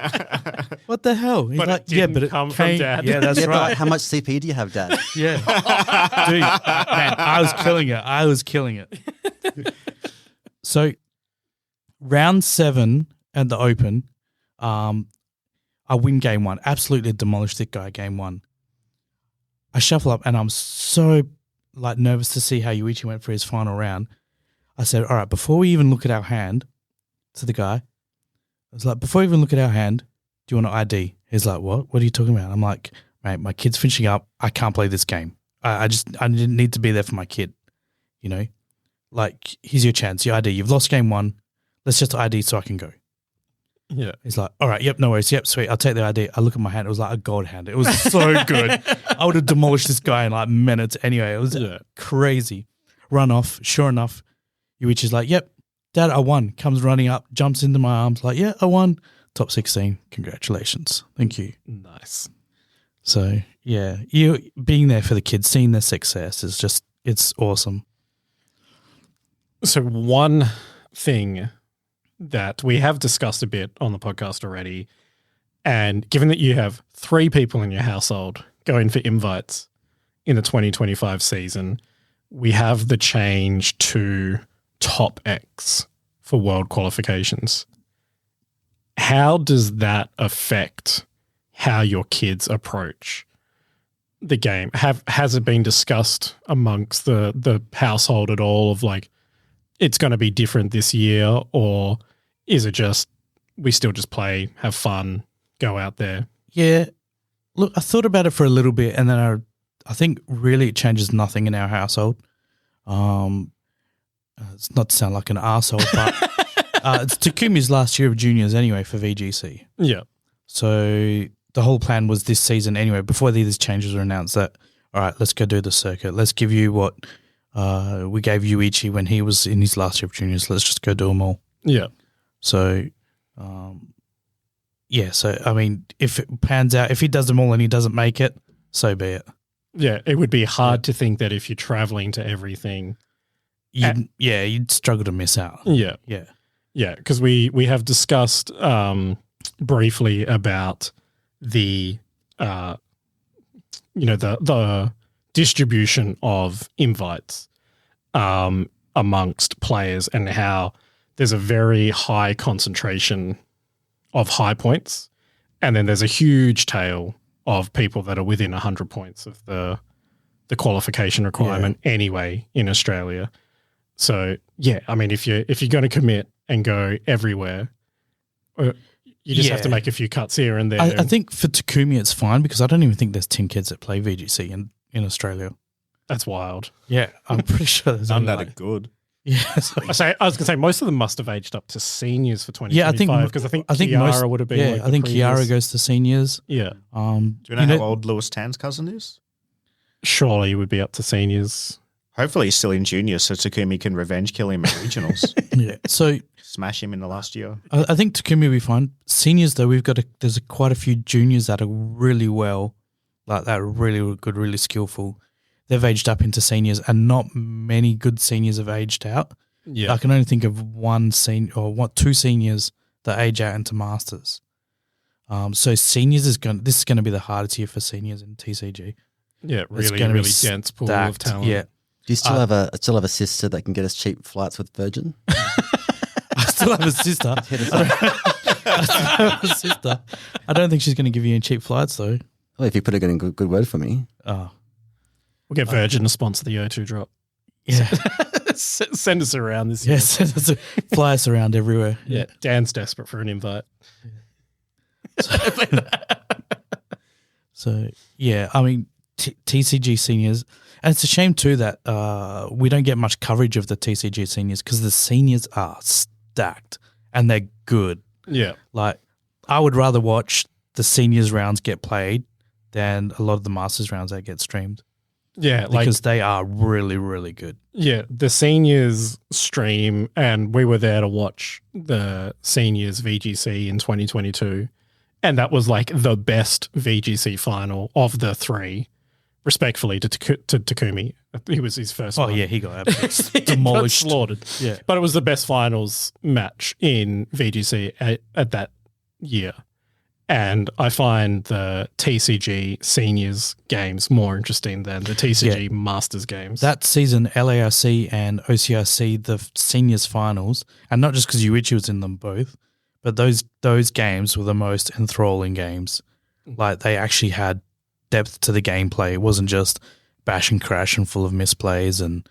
What the hell? He's but like, it didn't come from Dad. Yeah, that's right. But how much CP do you have, Dad? Yeah. Dude, man, I was killing it. So round 7 at the Open, I win game 1. Absolutely demolished that guy game 1. I shuffle up and I'm so nervous to see how Yuichi went for his final round. I said, all right, before we even look at our hand, to the guy, I was like, before we even look at our hand, do you want an ID? He's like, what? What are you talking about? I'm like, mate, my kid's finishing up. I can't play this game. I didn't need to be there for my kid. Here's your chance, your ID. You've lost game 1. Let's just ID so I can go. Yeah. He's like, all right, yep, no worries. Yep, sweet. I'll take the ID. I look at my hand. It was like a gold hand. It was so good. I would have demolished this guy in minutes anyway. It was crazy. Run off. Sure enough, Yuichi's like, yep, Dad, I won. Comes running up, jumps into my arms like, yeah, I won. Top 16. Congratulations. Thank you. Nice. So, yeah, you being there for the kids, seeing their success is just, it's awesome. So one thing that we have discussed a bit on the podcast already, and given that you have 3 people in your household going for invites in the 2025 season, we have the change to top X for world qualifications. How does that affect how your kids approach the game? Has it been discussed amongst the household at all of it's going to be different this year, or is it just we still just play, have fun, go out there? Yeah. Look, I thought about it for a little bit, and then I think really it changes nothing in our household. It's not to sound like an arsehole, but it's Takumi's last year of juniors anyway for VGC. Yeah. So the whole plan was this season anyway, before these changes were announced, that, all right, let's go do the circuit. Let's give you what we gave Yuichi when he was in his last year of juniors. Let's just go do them all. Yeah. So, if it pans out, if he does them all and he doesn't make it, so be it. Yeah, it would be hard to think that if you're traveling to everything, you'd struggle to miss out. Yeah. Yeah. Yeah, because we have discussed briefly about the the distribution of invites amongst players, and how there's a very high concentration of high points, and then there's a huge tail of people that are within 100 points of the qualification requirement anyway in Australia. So yeah, I mean, if you're going to commit and go everywhere. Or you just have to make a few cuts here and there. I think for Takumi it's fine because I don't even think there's 10 kids that play VGC in Australia. That's wild. Yeah, I'm pretty sure there's None only that like, are good. Yeah, I was going to say most of them must have aged up to seniors for 2025. Yeah, because I think Kiara would have been. Yeah, like I think previous. Kiara goes to seniors. Yeah, Do you know how old Lewis Tan's cousin is? surely he would be up to seniors. Hopefully he's still in juniors so Takumi can revenge kill him at regionals. Yeah, so Smash him in the last year. I think Takumi will be fine. Seniors though, there's quite a few juniors that are really well, like that, are really good, really skillful. They've aged up into seniors, and not many good seniors have aged out. Yeah, I can only think of two seniors that age out into masters. So seniors this is going to be the hardest year for seniors in TCG. yeah, It's really, gonna be really dense pool of stacked. talent. Yeah, Do you still have a sister that can get us cheap flights with Virgin? I still have a sister. I don't think she's going to give you any cheap flights though. Well, if you put a good word for me. Oh, We'll get Virgin to sponsor the O2 drop. yeah. Send us around this year. Yes, fly us around everywhere. Yeah, Dan's desperate for an invite. So yeah, I mean TCG seniors, and it's a shame too that we don't get much coverage of the TCG seniors because the seniors are stacked and they're good. Yeah, Like I would rather watch the seniors rounds get played than a lot of the masters rounds that get streamed yeah, like because they are really, really good. yeah, the seniors stream, and we were there to watch the seniors VGC in 2022, and that was like the best VGC final of the three. Respectfully to Takumi, he was his first. Oh one. yeah, he got absolutely He got demolished. slaughtered. Yeah. But it was the best finals match in VGC at that year. And I find the TCG seniors games more interesting than the TCG masters games. That season, LARC and OCRC, the seniors finals, and not just because Yuichi was in them both, but those games were the most enthralling games. Like they actually had depth to the gameplay. It wasn't just bash and crash and full of misplays and,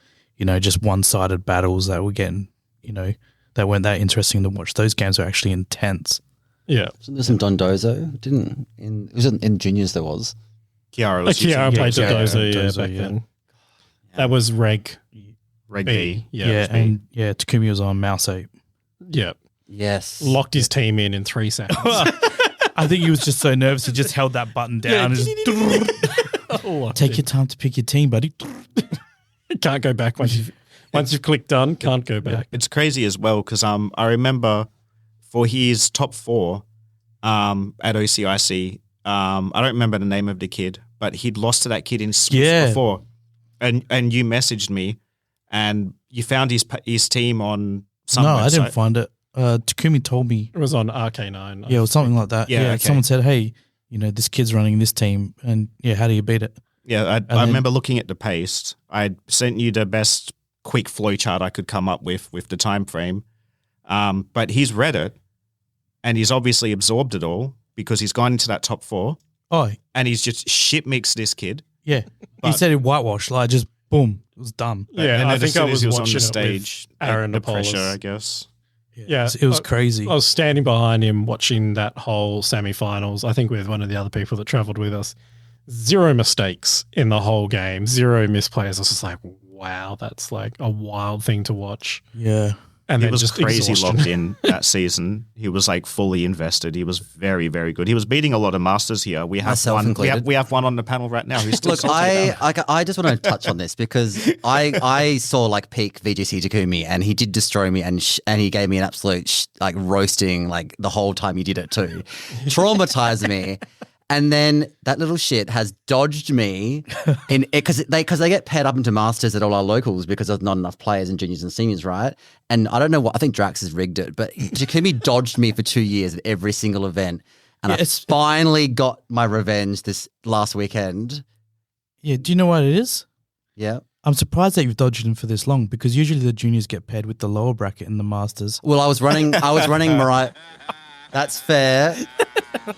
just one-sided battles that were getting, that weren't that interesting to watch. Those games were actually intense. yeah. Wasn't there some Dondozo? It was in juniors there was. Kiara was Kiara played Kiara Dodozo back yeah. then. That was Reg Reg B. B. Yeah. it was B. and Takumi was on Mouse 8. Yeah. Yes. Locked his team in 3 seconds. I think he was just so nervous he just held that button down and just take your time to pick your team, buddy. Can't go back once you've clicked done. Can't go back. It's crazy as well because I remember for his top 4 at OCIC, I don't remember the name of the kid, but he'd lost to that kid in Smith before. And you messaged me and you found his team on some website. I didn't find it. Takumi told me. It was on RK9. Yeah, it was something like that. Yeah, Yeah, okay. someone said, hey, this kid's running this team. And how do you beat it? Yeah, I remember looking at the paste. I sent you the best quick flow chart I could come up with the time frame. But he's read it and he's obviously absorbed it all because he's gone into that top 4 Oh, and he's just shit mixed this kid. yeah. He But- said it whitewash, like just boom, it was done. Yeah, and I then think as soon I as was he was on watching the it stage, with Aaron the Apollos. pressure, I guess. Yeah, It was crazy. I was standing behind him watching that whole semi-finals, I think with one of the other people that travelled with us. 0 mistakes in the whole game, 0 misplays. I was just like, wow, that's like a wild thing to watch. Yeah. And He then was just crazy exhaustion. locked in that season. He was like fully invested. He was very, very good. He was beating a lot of masters here. We have Myself one. included. We have one on the panel right now who's still Look, salty about it. I just want to touch on this because I saw like peak VGC Takumi and he did destroy me and he gave me an absolute like roasting like the whole time he did it too. Traumatized me. And then that little shit has dodged me in because they get paired up into masters at all our locals because there's not enough players in juniors and seniors, right? And I don't know what I think Drax has rigged it, but Takumi dodged me for 2 years at every single event, and I finally got my revenge this last weekend. Yeah. Do you know what it is? Yeah. I'm surprised that you've dodged him for this long because usually the juniors get paired with the lower bracket in the masters. Well, I was running Mariah. That's fair.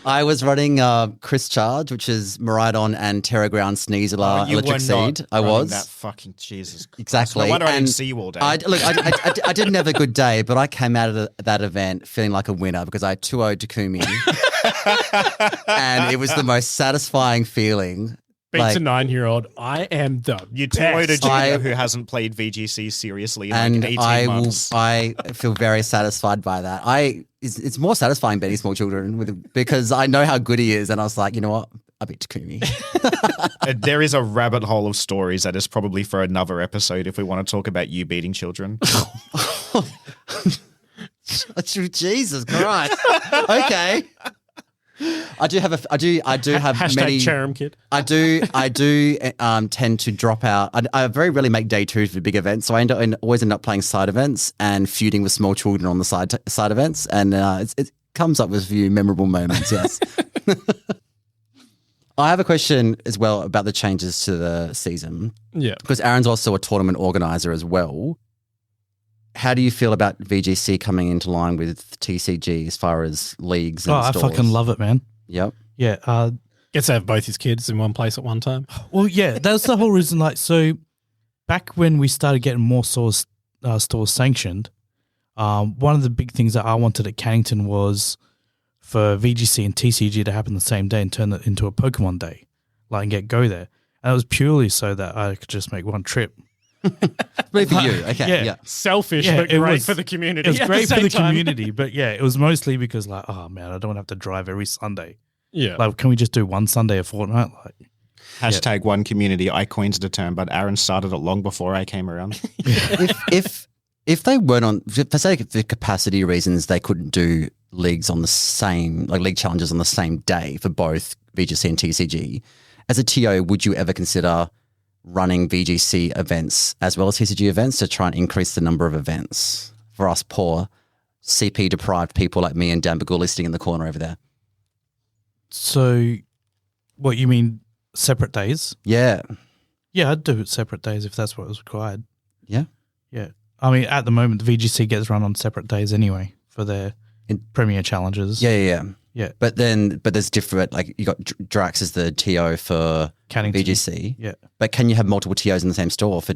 I was running Chris Charge, which is Miraidon and Terra Ground Sneasler You Electric were not Seed. I running was. That fucking Jesus Christ. Exactly. No wonder I didn't And see you all day. I didn't have a good day, but I came out of that event feeling like a winner because I 2-0'd Takumi. And it was the most satisfying feeling. Beats a 9-year-old. I am the You best. told a I- junior who hasn't played VGC seriously in And like 18 months. I feel very satisfied by that. It's more satisfying betting small children because I know how good he is, and I was like, you know what, I beat Takumi. There is a rabbit hole of stories that is probably for another episode if we want to talk about you beating children. Jesus Christ. Okay. I do have Hashtag many. Cherem Kid. I do tend to drop out. I very rarely make day two for big events, so I always end up playing side events and feuding with small children on the side events, and it comes up with a few memorable moments. Yes. I have a question as well about the changes to the season. Yeah. Because Aaron's also a tournament organizer as well. How do you feel about VGC coming into line with TCG as far as leagues and I stores? fucking love it, man. Yep. Yeah. Gets to have both his kids in one place at one time. Well, yeah, that's the whole reason. Like, so back when we started getting more stores sanctioned, one of the big things that I wanted at Cannington was for VGC and TCG to happen the same day and turn it into a Pokemon day, like, and go there. And it was purely so that I could just make one trip. Great for you. Okay. Yeah. Selfish, Yeah, but it great was- for the community. It was at great for same the time. community, but yeah, it was mostly because like, oh man, I don't want to have to drive every Sunday. Yeah. Like, can we just do one Sunday a fortnight? Like, Hashtag one community. I coined the term, but Aaron started it long before I came around. If they weren't on, for sake of the capacity reasons, they couldn't do leagues on the same, like league challenges on the same day for both VGC and TCG. As a TO, would you ever consider running VGC events as well as TCG events to try and increase the number of events for us poor CP deprived people like me and Dan Baguli sitting in the corner over there? so what you mean separate days? Yeah. Yeah, I'd do it separate days if that's what was required. Yeah. Yeah. I mean, at the moment, the VGC gets run on separate days anyway for their premier challenges. Yeah. Yeah. But there's different, like you got Drax as the TO for Cannington. VGC. Yeah. But can you have multiple TOs in the same store for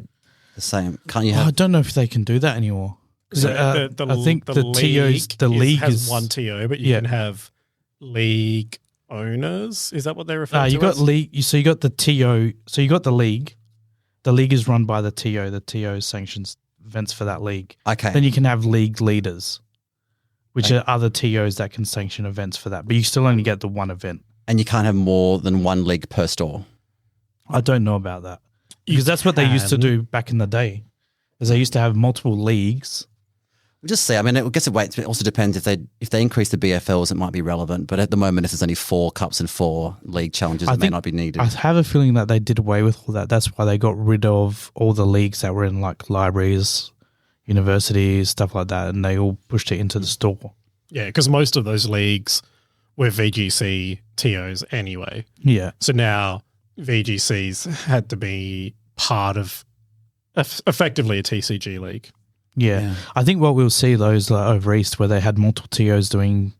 the same? Can't you have? I don't know if they can do that anymore. 'Cause, I think the TOs, the league has is one TO, but you Yeah. can have league owners. Is that what they refer to? you got as? league. So you got the TO. So you got the league. The league is run by the TO. The TO sanctions events for that league. Okay. Then you can have league leaders, which are other TOs that can sanction events for that. But you still only get the one event. And you can't have more than one league per store. I don't know about that because that's what they used to can. do back in the day. Is they used to have multiple leagues. We'll just see. I mean, I guess it also depends if they increase the BFLs, it might be relevant. But at the moment, if there's only 4 cups and 4 league challenges, it may not be needed. I have a feeling that they did away with all that. That's why they got rid of all the leagues that were in like libraries, universities, stuff like that, and they all pushed it into the store. Yeah, because most of those leagues were VGC TOs anyway. Yeah. So now VGCs had to be part of effectively a TCG league. Yeah. I think what we'll see those like over East where they had multiple TOs doing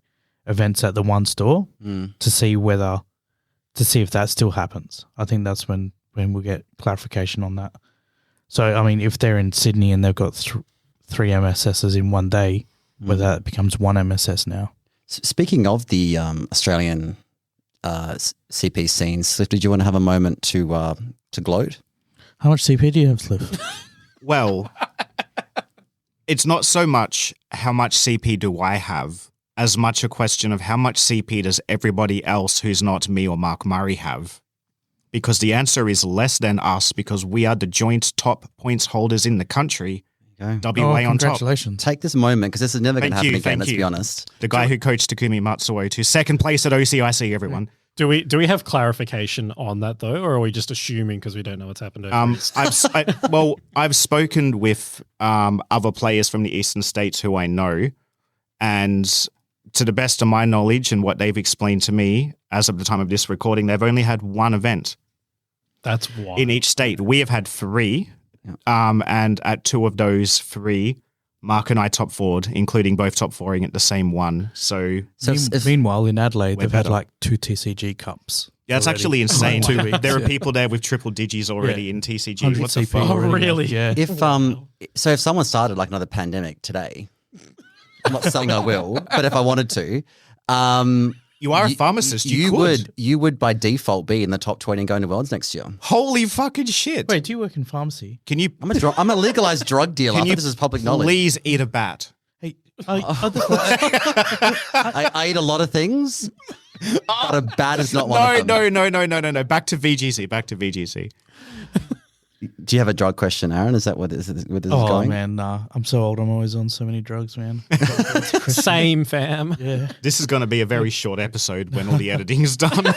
events at the one store to see if that still happens. I think that's when we'll get clarification on that. So, I mean, if they're in Sydney and they've got 3 MSSs in one day, whether that becomes 1 MSS now. Speaking of the Australian CP scenes, Sliff, did you want to have a moment to gloat? How much CP do you have, Sliff? Well, it's not so much how much CP do I have, as much a question of how much CP does everybody else who's not me or Mark Murray have? Because the answer is less than us because we are the joint top points holders in the country. WA on top. Congratulations. Take this moment because this is never going to happen again, thank let's you. be honest. The guy who coached Takumi Matsuo to second place at OCIC, everyone. Do we have clarification on that though, or are we just assuming because we don't know what's happened? I've spoken with other players from the eastern states who I know, and to the best of my knowledge and what they've explained to me as of the time of this recording, they've only had one event. That's why In each state. We have had 3, and at 2 of those 3, Mark and I top forward, including both top fouring at the same one. So Meanwhile, in Adelaide, We're they've had better. like 2 TCG cups. yeah, it's already. actually insane. 2 weeks, There are yeah. people there with triple digis already in TCG. 100 What the CP fuck? Oh, already. really? Yeah. If if someone started like another pandemic today, I'm not saying I will, but if I wanted to, You are a pharmacist. You could. would by default be in the top 20 and going to Worlds next year. Holy fucking shit. Wait, do you work in pharmacy? Can you I'm a legalized drug dealer. I Can you thought this is public knowledge. please eat a bat? Hey, I eat a lot of things, but a bat is not one of them. No. Back to VGC. Back to VGC. Do you have a drug question, Aaron? Is that where this is oh going? man, nah. I'm so old. I'm always on so many drugs, man. Same, fam. Yeah. This is going to be a very short episode when all the editing's done. No,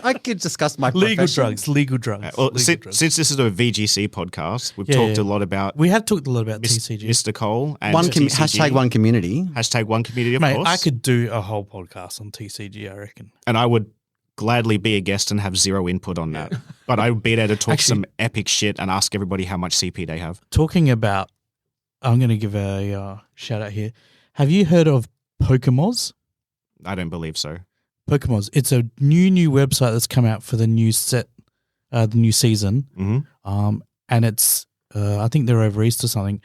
I could discuss my Legal profession. drugs. Legal drugs. Well, legal drugs. since this is a VGC podcast, we've Yeah, talked yeah. a lot about We have talked a lot about TCG. Mr. Cole and #1 TCG. community. #1 community, of Mate, course. I could do a whole podcast on TCG, I reckon. And I would gladly be a guest and have zero input on that. But I would be there to talk Actually- some epic shit and ask everybody how much CP they have. Talking about, I'm going to give a shout out here. Have you heard of Pokemoz? I don't believe so. Pokemoz. It's a new website that's come out for the new set, the new season. Mm-hmm. And it's, I think they're over East or something,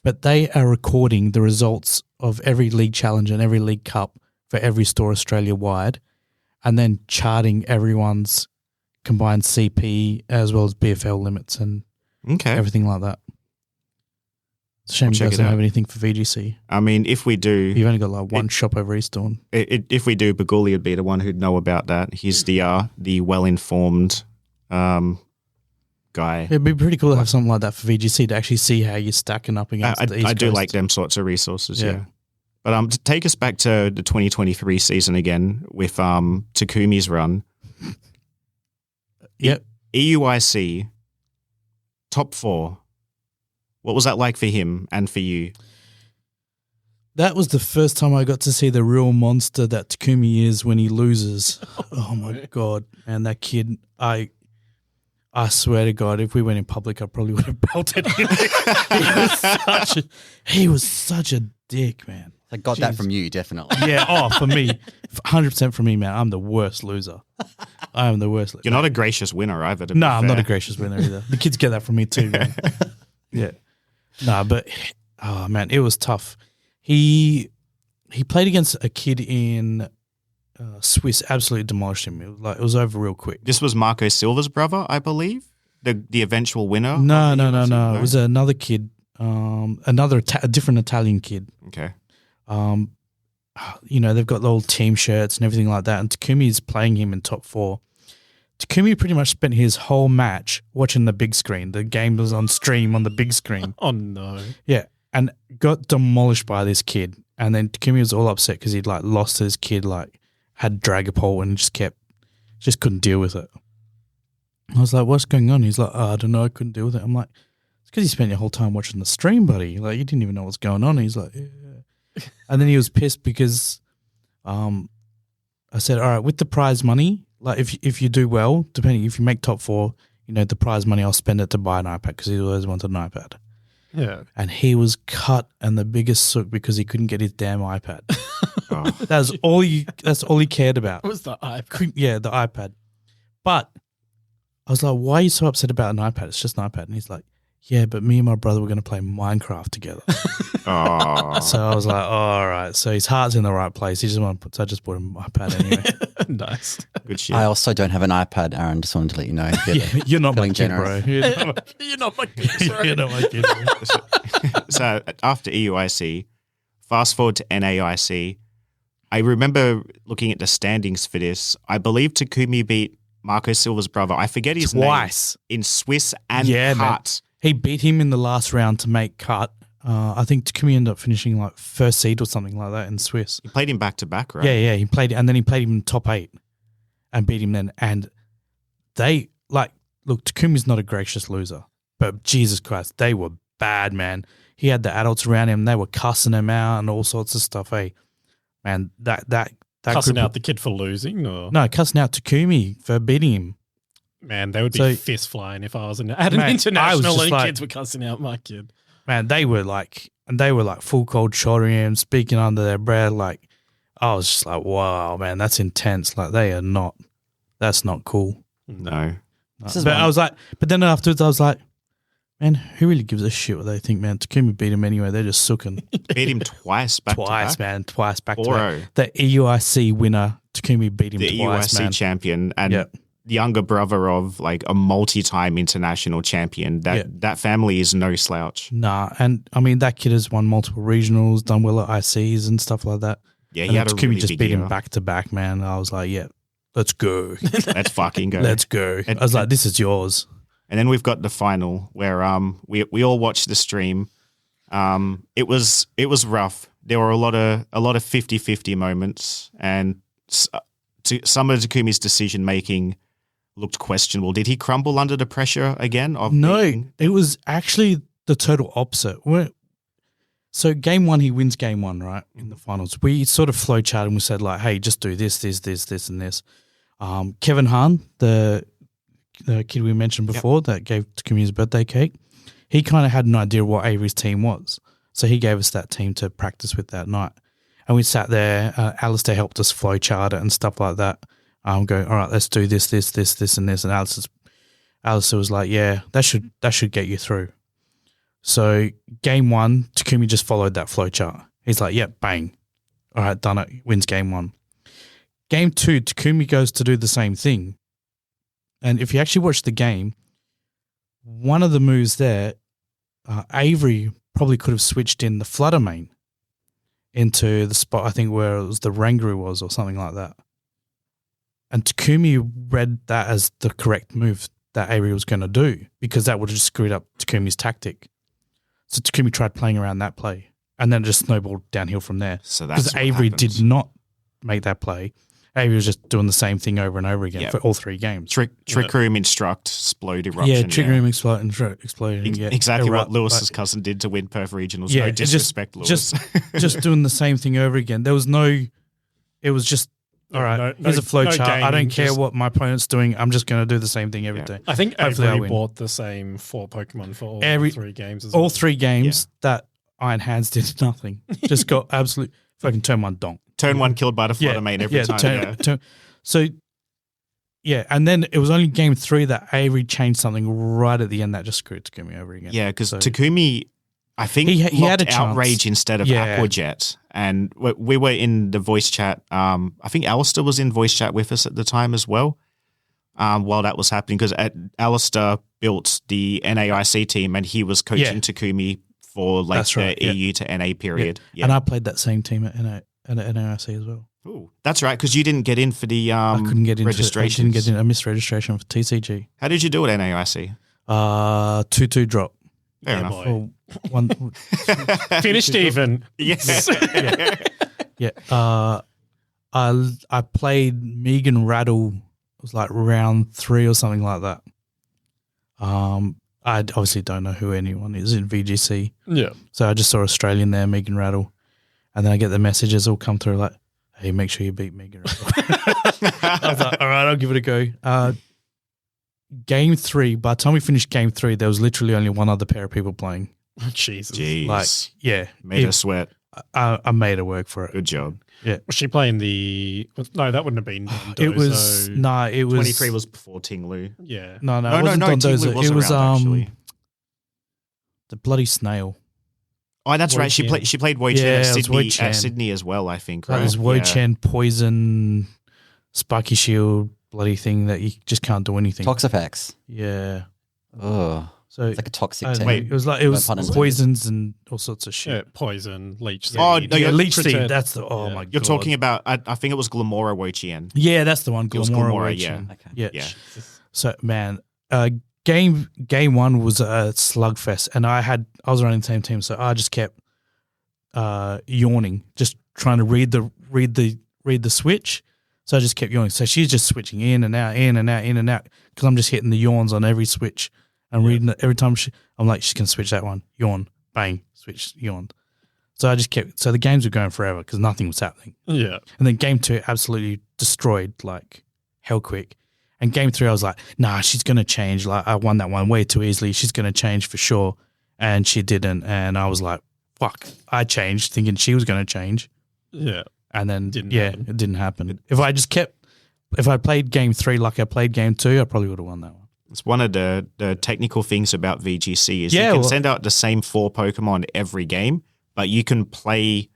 but they are recording the results of every league challenge and every league cup for every store Australia wide, and then charting everyone's combined CP as well as BFL limits and Okay. everything like that. It's a shame I'll you check guys it don't out. have anything for VGC. I mean, if we do, You've only got like one shop over Eastbourne. if we do, Baguli would be the one who'd know about that. He's the well-informed guy. It'd be pretty cool to have something like that for VGC to actually see how you're stacking up against the East I do Coast. like them sorts of resources, Yeah. yeah. But to take us back to the 2023 season again with Takumi's run. Yep. EUIC, top 4. What was that like for him and for you? That was the first time I got to see the real monster that Takumi is when he loses. Oh my God. And that kid, I swear to God, if we went in public, I probably would have belted him. he was such a dick, man. I got that Jeez. from you, definitely. Yeah, for me. 100% for me, man. I'm the worst loser. I am the worst loser. You're not a gracious winner either. To No, be I'm not fair. a gracious winner either. The kids get that from me too, man. Yeah. No, but, oh man, it was tough. He played against a kid in Swiss, absolutely demolished him. It was over real quick. This was Marco Silva's brother, I believe, the eventual winner. No. of the UIC? It was another kid, a different Italian kid. Okay. They've got the old team shirts and everything like that. And Takumi is playing him in top 4. Takumi pretty much spent his whole match watching the big screen. The game was on stream on the big screen. Oh, no. Yeah, and got demolished by this kid. And then Takumi was all upset because he'd like lost his kid, like had Dragapult and just couldn't deal with it. I was like, what's going on? He's like, I don't know, I couldn't deal with it. I'm like, it's because you spent your whole time watching the stream, buddy. Like, you didn't even know what's going on. He's like, yeah. And then he was pissed because I said, all right, with the prize money, like if you do well, depending if you make top 4, the prize money, I'll spend it to buy an iPad because he always wanted an iPad. Yeah. And he was cut and the biggest sook because he couldn't get his damn iPad. Oh. That's all he cared about. What was the iPad? Yeah, the iPad. But I was like, why are you so upset about an iPad? It's just an iPad. And he's like, yeah, but me and my brother were going to play Minecraft together. Oh. So I was like, oh, all right. So his heart's in the right place. He just so I just bought him an iPad anyway. Nice. Good shit. I also don't have an iPad, Aaron. Just wanted to let you know. Yeah, you're not my Feeling kid, generous. bro. You're not my kid, sorry. You're not my kid. Bro. So after EUIC, fast forward to NAIC, I remember looking at the standings for this. I believe Takumi beat Marco Silva's brother. I forget his Twice. name. In Swiss and Yeah, man. cut. He beat him in the last round to make cut. I think Takumi ended up finishing like first seed or something like that in Swiss. He played him back to back, right? Yeah, he played, and then he played him in top 8 and beat him then. And they look, Takumi's not a gracious loser, but Jesus Christ, they were bad, man. He had the adults around him; they were cussing him out and all sorts of stuff. Hey, man, that Cussing group out the kid for losing? Or? no, cussing out Takumi for beating him. Man, they would be So- fist flying if I was at an Mate, I was international just and like- kids were cussing out my kid. man, they were like full cold shouldering him, speaking under their breath. Like, I was just like, wow, man, that's intense. Like, that's not cool. No. But I was like, but then afterwards, I was like, man, who really gives a shit what they think, man? Takumi beat him anyway. They're just sooking. Beat him twice back to back. Twice back to 4-0. back. The EUIC winner, Takumi beat him The twice, EUIC man. champion and the younger brother of like a multi-time international champion. That family is no slouch. Nah, and I mean, that kid has won multiple regionals, done well at ICs and stuff like that. Yeah, and he had a Takumi really just big beat year. him back to back, man. I was like, yeah, let's go. Let's fucking go. Let's go. I was like, this is yours. And then we've got the final where we all watched the stream. It was rough. There were a lot of 50-50 moments, and some of Takumi's decision making looked questionable. Did he crumble under the pressure again? It was actually the total opposite. So game one, he wins game one, right, in the finals. We sort of flowcharted and we said like, hey, just do this, and this. Kevin Hahn, the kid we mentioned before that gave Takumi his birthday cake, he kind of had an idea what Avery's team was. So he gave us that team to practice with that night. And we sat there, Alistair helped us flowchart it and stuff like that. Going, all right, let's do this, and this. And Alistair was like, yeah, that should get you through. So game one, Takumi just followed that flowchart. He's like, yeah, bang. All right, done it. Wins game one. Game two, Takumi goes to do the same thing. And if you actually watch the game, one of the moves there, Avery probably could have switched in the Flutter main into the spot, I think, where it was the Rangaroo was or something like that. And Takumi read that as the correct move that Avery was going to do because that would have just screwed up Takumi's tactic. So Takumi tried playing around that play and then it just snowballed downhill from there. So that's because Avery did not make that play. Avery was just doing the same thing over and over again for all three games. Trick Room Instruct, Explode Eruption. Yeah, Trick Room Exploding. Exactly what Lewis's cousin did to win Perth Regionals. Yeah, no disrespect, Lewis. Just doing the same thing over again. There was it was just, all right, here's a flow chart. I don't care what my opponent's doing. I'm just going to do the same thing every day. I think Hopefully Avery bought the same 4 Pokemon for all three games as well. All 3 games that Iron Hands did nothing. Just got absolute fucking turn one donk. Turn one killed by the Flutter main every time. So, and then it was only game 3 that Avery changed something right at the end that just screwed Takumi over again. Yeah, because Takumi, I think, he had a Outrage instead of Aqua Jet. And we were in the voice chat. I think Alistair was in voice chat with us at the time as well while that was happening because Alistair built the NAIC team and he was coaching Takumi for the EU to NA period. Yeah. And I played that same team at NAIC as well. Ooh, that's right, because you didn't get in for the I couldn't get in. registration. I didn't get in. I missed registration for TCG. How did you do at NAIC? 2-2 drop. Fair enough. Or one Finished even. Yes. Yeah. I played Megan Rattle. It was like round 3 or something like that. I obviously don't know who anyone is in VGC. Yeah. So I just saw Australian there, Megan Rattle. And then I get the messages all come through like, hey, make sure you beat Megan Rattle. I was like, all right, I'll give it a go. Game 3, by the time we finished game 3, there was literally only one other pair of people playing. Oh, Jesus. Jeez. Like, yeah. Made her sweat. I made her work for it. Good job. Yeah. Was she playing the... No, that wouldn't have been Dondozo. It was... No, it was... 23 was before Tinglu. Yeah. No, it wasn't Dondozo. Was it was actually. The bloody snail. Oh, that's right. She played Wei Chen at Sydney as well, I think. That was Wei Chen, Poison, Spiky Shield, bloody thing that you just can't do anything. Toxapex. Yeah. Oh. So it's like a toxic team. It was poisons and all sorts of shit. Yeah, poison, leech seed. Oh, no, leech seed. That's the my god. You're talking about I think it was Glamora Wei Chen. Yeah, that's the one. Glamora Wei Chen. Yeah. So man, game 1 was a slugfest, and I was running the same team, so I just kept yawning, just trying to read the switch. So I just kept yawning. So she's just switching in and out, because I'm just hitting the yawns on every switch. I'm reading it every time I'm like, she's gonna switch that one, yawn, bang, switch, yawn. So I just kept. So the games were going forever because nothing was happening. Yeah. And then game 2 absolutely destroyed like hell quick. And game 3, I was like, nah, she's going to change. Like, I won that one way too easily. She's going to change for sure. and she didn't. And I was like, fuck, I changed thinking she was going to change. Yeah. And then, Didn't happen. it didn't happen. If I played game 3 like I played game 2, I probably would have won that one. It's one of the technical things about VGC is Yeah, you can well- send out the same 4 Pokemon every game, but you can play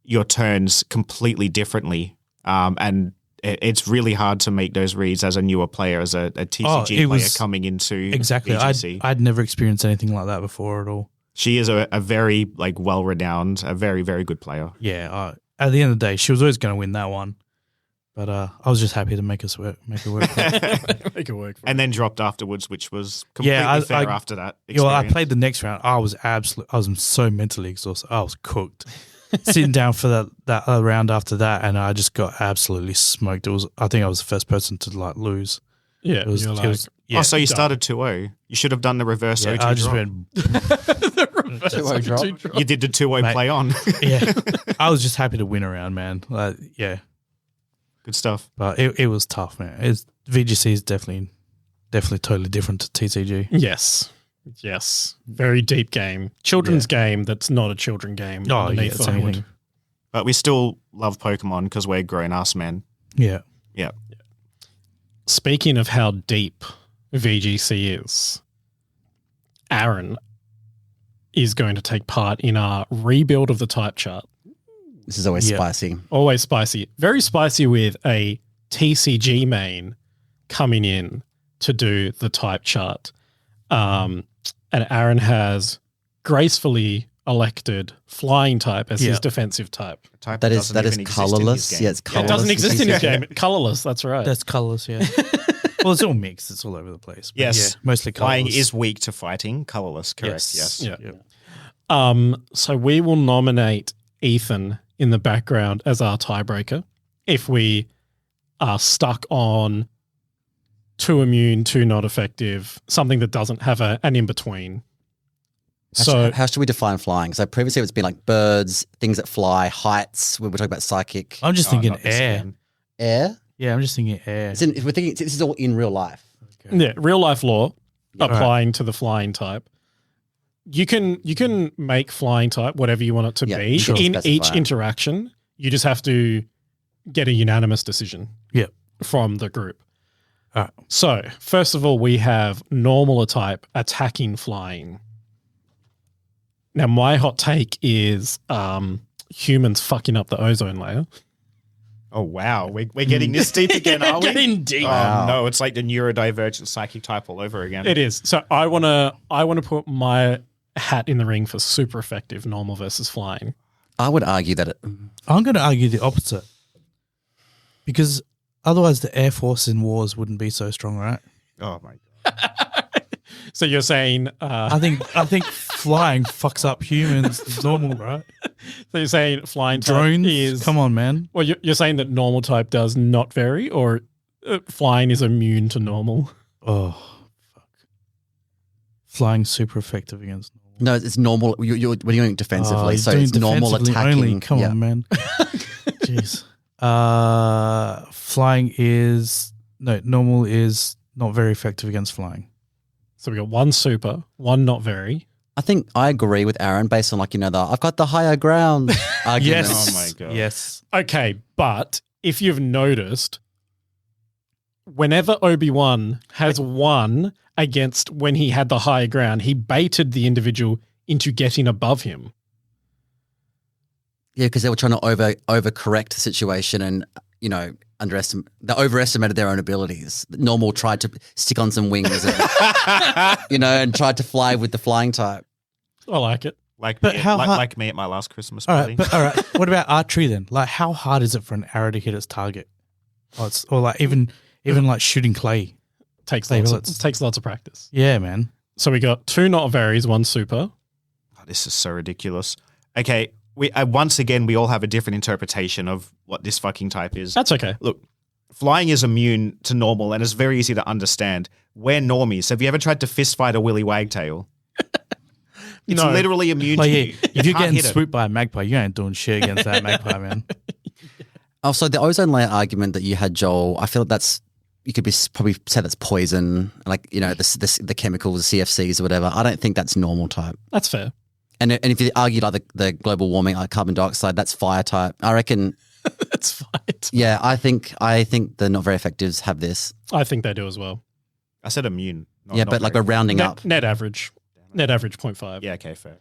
your turns completely differently. And it's really hard to make those reads as a newer player, as a TCG player was- coming into Exactly. VGC. I'd never experienced anything like that before at all. She is a very well-renowned, a very, very good player. Yeah. At the end of the day, she was always going to win that one. But I was just happy to make it work. Make it work. For And then dropped afterwards, which was completely fair after that experience. Well, I played the next round. I was so mentally exhausted. I was cooked. Sitting down for that round after that, and I just got absolutely smoked. I think I was the first person to lose. Yeah. It was, you're it like, was yeah. So you started 2-0. You should have done the reverse Yeah, O2 I just drop. went. the reverse 2-0 drop. O2 drop. You did the 2-0 Mate. play on. Yeah, I was just happy to win around, man. Yeah, Good stuff. but it was tough, man. VGC is definitely totally different to TCG. Yes. Very deep game. Children's game that's not a children game. Oh, yeah, underneath it's the hood. anything. But we still love Pokemon because we're grown-ass men. Yeah. Yeah. Speaking of how deep VGC is, Aaron is going to take part in our rebuild of the type chart. This is always Yeah. spicy. Always spicy. Very spicy with a TCG main coming in to do the type chart. And Aaron has gracefully elected flying type as his Yeah. defensive type. Type That is doesn't even exist in his colorless. game. Yeah, it's Yeah, colorless. it doesn't exist in his TCG. game. Colorless, that's right. That's colorless, yeah. Well, it's all mixed. It's all over the place. But Yes. yeah, mostly colorless. Flying is weak to fighting. Colorless, correct, yes. Yeah. Yeah. So we will nominate Ethan in the background as our tiebreaker if we are stuck on 2 immune, 2 not effective, something that doesn't have an in-between. So How should we define flying? So previously it's been like birds, things that fly, heights. We were talking about psychic. I'm just Oh, thinking not this air. again. Air. Yeah, I'm just thinking air. If we're thinking this is all in real life. yeah, real life law Yeah. applying to the flying type. You can make flying type whatever you want it to Yeah, be sure. in Specify each it. interaction. You just have to get a unanimous decision. Yep. From the group. Alright. So first of all, we have normal type attacking flying. Now my hot take is humans fucking up the ozone layer. Oh, wow. We're getting this deep again, are we? Getting deep. Oh, Wow. no. It's like the neurodivergent psychic type all over again. It is. So I wanna put my hat in the ring for super effective normal versus flying. I would argue that I'm going to argue the opposite. Because otherwise the Air Force in wars wouldn't be so strong, right? Oh, my God. So you're saying I think flying fucks up humans. It's normal, right? so you're saying flying type Drones? is Come on, man. Well, you're saying that normal type does not vary, or flying is immune to normal. Oh, fuck. Flying super effective against normal. no, it's normal. When you're doing defensively, you're so doing it's normal defensively attacking. only. Come yeah. on, man. Jeez. Flying is normal is not very effective against flying. So we got 1 super, 1 not very. I think I agree with Aaron based on I've got the higher ground argument. Oh my God. Yes. Okay, but if you've noticed, whenever Obi-Wan has won against when he had the higher ground, he baited the individual into getting above him. Yeah, because they were trying to overcorrect the situation and they overestimated their own abilities. Normal tried to stick on some wings and and tried to fly with the flying type. I like it. Like, But me, how like, hard- like me at my last Christmas All party. right, all right. What about archery then? Like, how hard is it for an arrow to hit its target? Or like even like shooting clay. Takes Hey, lots of practice. Yeah, man. So we got 2 not varies, 1 super. Oh, this is so ridiculous. Okay, we once again, we all have a different interpretation of what this fucking type is. That's okay. Look, flying is immune to normal and it's very easy to understand. We're normies. Have you ever tried to fist fight a willy wagtail? It's No. literally immune Like, to yeah, you. if you're can't getting hit it. swooped by a magpie, you ain't doing shit against that magpie, man. Also, the ozone layer argument that you had, Joel, I feel like that's you could probably say that's poison, like, you know, the chemicals, CFCs or whatever. I don't think that's normal type. That's fair. And if you argue like the global warming, like carbon dioxide, that's fire type. I reckon. That's fine. Yeah, I think the not very effectives have this. I think they do as well. I said immune. But like we're rounding up. Net average. Net average 0.5. Yeah, okay, fair.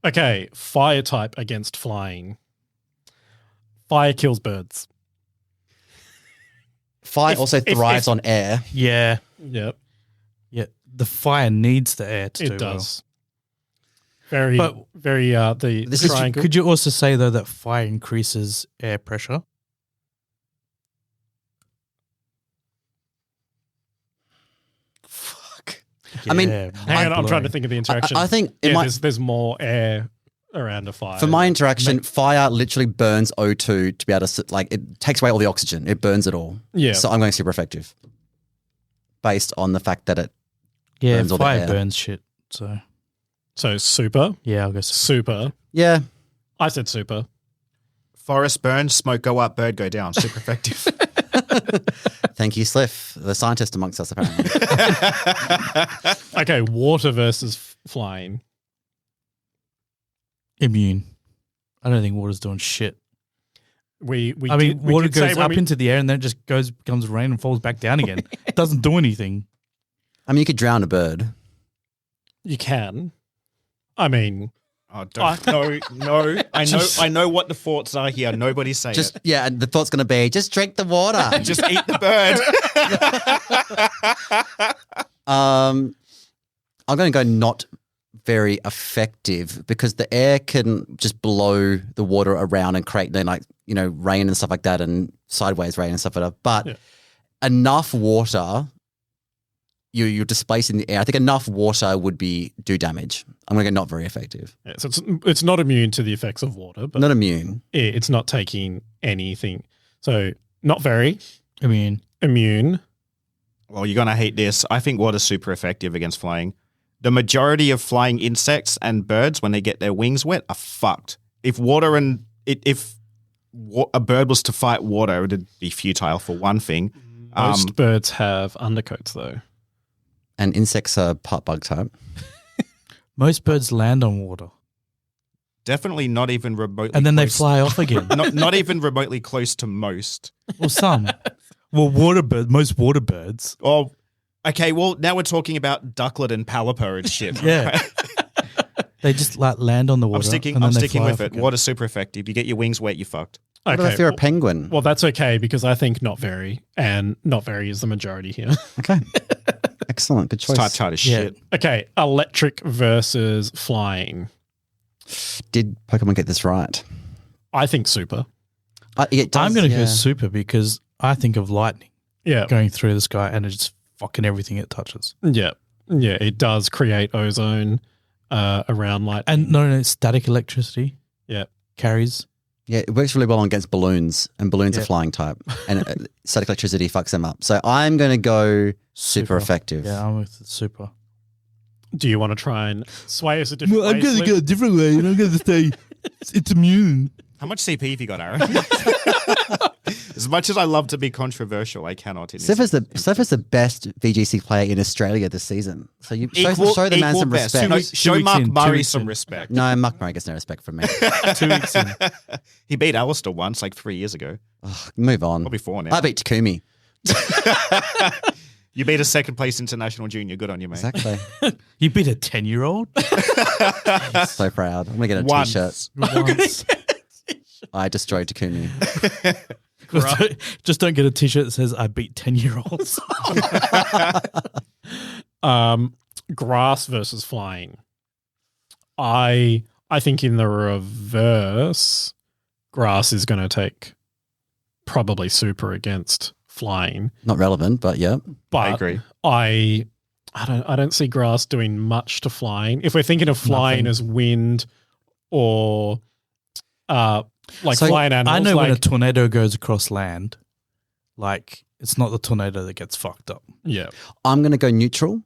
Okay, fire type against flying. Fire kills birds. Fire also thrives on air. Yeah. Yep, Yeah. The fire needs the air to do it does. Very, But- very. The This is- triangle. Could you also say, though, that fire increases air pressure? Fuck. I mean, Yeah, Hang on, I'm trying to mind-blowing. think of the interaction. I think it yeah, might. there's more air around a fire. For my interaction, fire literally burns O2 to be able to, like, it takes away all the oxygen. It burns it all. Yeah. So I'm going super effective based on the fact that it Yeah, burns all the fire air. burns shit. So, So super, yeah, I'll go. super. Yeah. I said super. Forest burn, smoke go up, bird go down. Super effective. Thank you, Sliff, the scientist amongst us, apparently. Okay, water versus flying. Immune. I don't think water's doing shit. We I mean, we water did say goes when up we- into the air and then it just becomes rain and falls back down again. It doesn't do anything. I mean, you could drown a bird. You can. I mean, Oh, don't. No. I know what the thoughts are here. Nobody say it. Yeah, and the thought's going to be, just drink the water. Just eat the bird. I'm going to go not very effective because the air can just blow the water around and create then, like, you know, rain and stuff like that and sideways rain and stuff like that. But Yeah. enough water, you're displacing the air. I think enough water would do damage. I'm going to go not very effective. yeah, so it's not immune to the effects of water, but Not immune. it's not taking anything. So not very Immune. immune. Well, you're going to hate this. I think water's super effective against flying. The majority of flying insects and birds, when they get their wings wet, are fucked. If a bird was to fight water, it'd be futile for one thing. Most birds have undercoats though. And insects are part bug type. Most birds land on water Definitely not even remotely and then they close- fly off again. not even remotely close to most. Well, some. Well, most water birds. Oh, okay. Well, now we're talking about ducklet and paliper and shit. Yeah. They just like land on the water. I'm sticking and then they with fly off it. again. Water's super effective. You get your wings wet, you fucked. What about if you're a penguin? Well, that's okay because I think not very, and not very is the majority here. Okay. Excellent. Good choice. It's tight as Yeah. shit. Okay, electric versus flying. Did Pokemon get this right? I think super. It does, I'm going to yeah. go super because I think of lightning Yeah, going through the sky and it's just fucking everything it touches. yeah, it does create ozone around light. And no, static electricity Yeah, carries. Yeah, it works really well against balloons, and balloons are Yeah. flying type, and static electricity fucks them up. So I'm going to go super effective. Yeah, I'm with super. do you want to try and sway us a different way? Slim? a different way and I'm going to say it's immune. How much CP have you got, Aaron? As much as I love to be controversial, I cannot. In this Steph is the best VGC player in Australia this season. So you show the man equal some best. respect. No, weeks- show 2 weeks Mark in, 2 Murray weeks some in. respect. No, Mark Murray gets no respect from me. 2 weeks in. He beat Alistair once, like 3 years ago. Move on. Probably 4 now. I beat Takumi. You beat a second place international junior. Good on you, mate. Exactly. You beat a 10-year-old? So proud. I'm going to get a Once. t-shirt. Once. I destroyed Takumi. Just don't get a t-shirt that says I beat 10-year-olds. Grass versus flying. I think in the reverse, grass is going to take probably super against flying. Not relevant, but yeah. But I agree. I don't see grass doing much to flying. If we're thinking of flying Nothing. as wind or like So, flying animals, I know when a like, tornado goes across land, like it's not the tornado that gets fucked up. yeah, I'm going to go neutral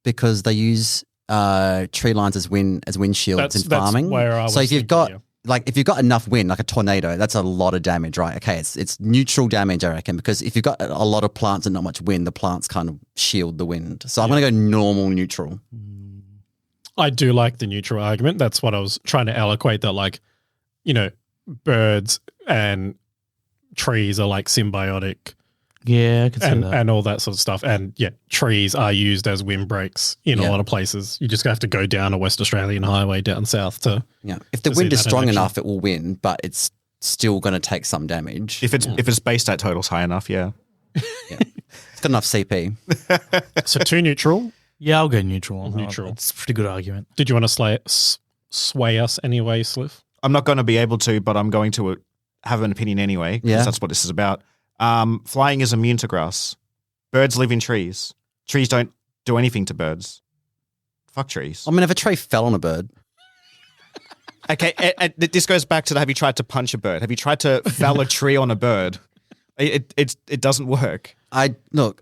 because they use tree lines as wind shields in farming. That's where I was so if you've thinking, got yeah. like if you've got enough wind, like a tornado, that's a lot of damage, right? Okay, it's neutral damage, I reckon, because if you've got a lot of plants and not much wind, the plants kind of shield the wind. So I'm going to go normal neutral. I do like the neutral argument. That's what I was trying to eloquate, that like, you know, birds and trees are like symbiotic. Yeah, I can see that. And all that sort of stuff. And yeah, trees are used as windbreaks in a lot of places. You just have to go down a West Australian highway down south to. Yeah, if the wind is strong enough, it will win, but it's still going to take some damage. If it's base stat totals high enough, yeah. It's got enough CP. So 2 neutral. Yeah, I'll go neutral on that. Neutral. It's a pretty good argument. Did you want to sway us anyway, Sliff? I'm not going to be able to, but I'm going to have an opinion anyway, because that's what this is about. Flying is immune to grass. Birds live in trees. Trees don't do anything to birds. Fuck trees. I mean, if a tree fell on a bird. Okay, and this goes back to have you tried to punch a bird? Have you tried to fell a tree on a bird? It doesn't work. I do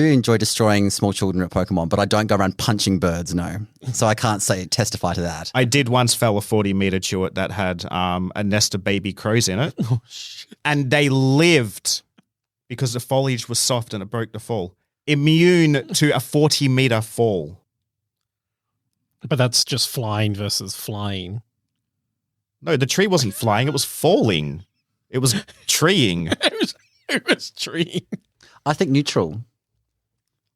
enjoy destroying small children at Pokemon, but I don't go around punching birds, no. So I can't testify to that. I did once fell a 40-meter chewit that had a nest of baby crows in it. Oh, shit. And they lived because the foliage was soft and it broke the fall. Immune to a 40-meter fall. But that's just flying versus flying. No, the tree wasn't flying. It was falling. It was treeing. It was treeing. I think neutral.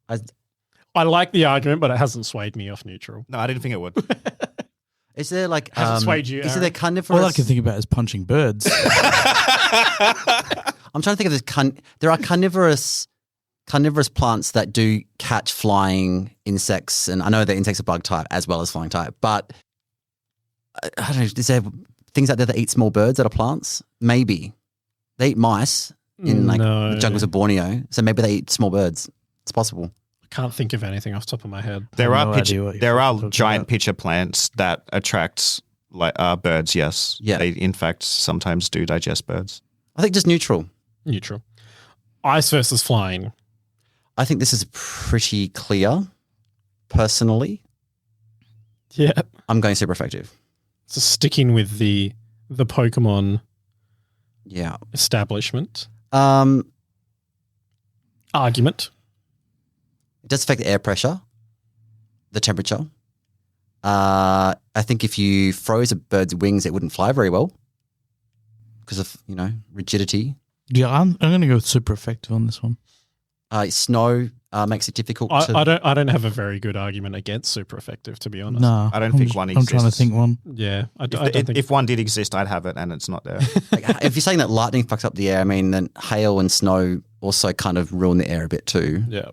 I like the argument, but it hasn't swayed me off neutral. No, I didn't think it would. Is there like Hasn't swayed you, is Aaron? there carnivorous? All I can think about is punching birds. I'm trying to think of this. There are carnivorous plants that do catch flying insects, and I know that insects are bug type as well as flying type. But I don't know. Is there things out there that eat small birds that are plants? Maybe they eat mice in the jungles of Borneo, so maybe they eat small birds. It's possible. I can't think of anything off the top of my head. There have no idea what you're are talking giant about. pitcher plants that attract birds. Yes, Yeah. They in fact sometimes do digest birds. I think just neutral. Neutral. Ice versus flying. I think this is pretty clear. Personally, Yeah. I'm going super effective. So sticking with the Pokemon Yeah. establishment It argument. does affect the air pressure, the temperature. I think if you froze a bird's wings, it wouldn't fly very well because of, rigidity. Yeah, I'm going to go with super effective on this one. Snow makes it difficult to... I don't have a very good argument against super effective, to be honest. No, I don't think one I'm trying to exists. think one. Yeah. I don't think If one did exist, I'd have it, and it's not there. Like, if you're saying that lightning fucks up the air, I mean, then hail and snow also kind of ruin the air a bit too. Yeah.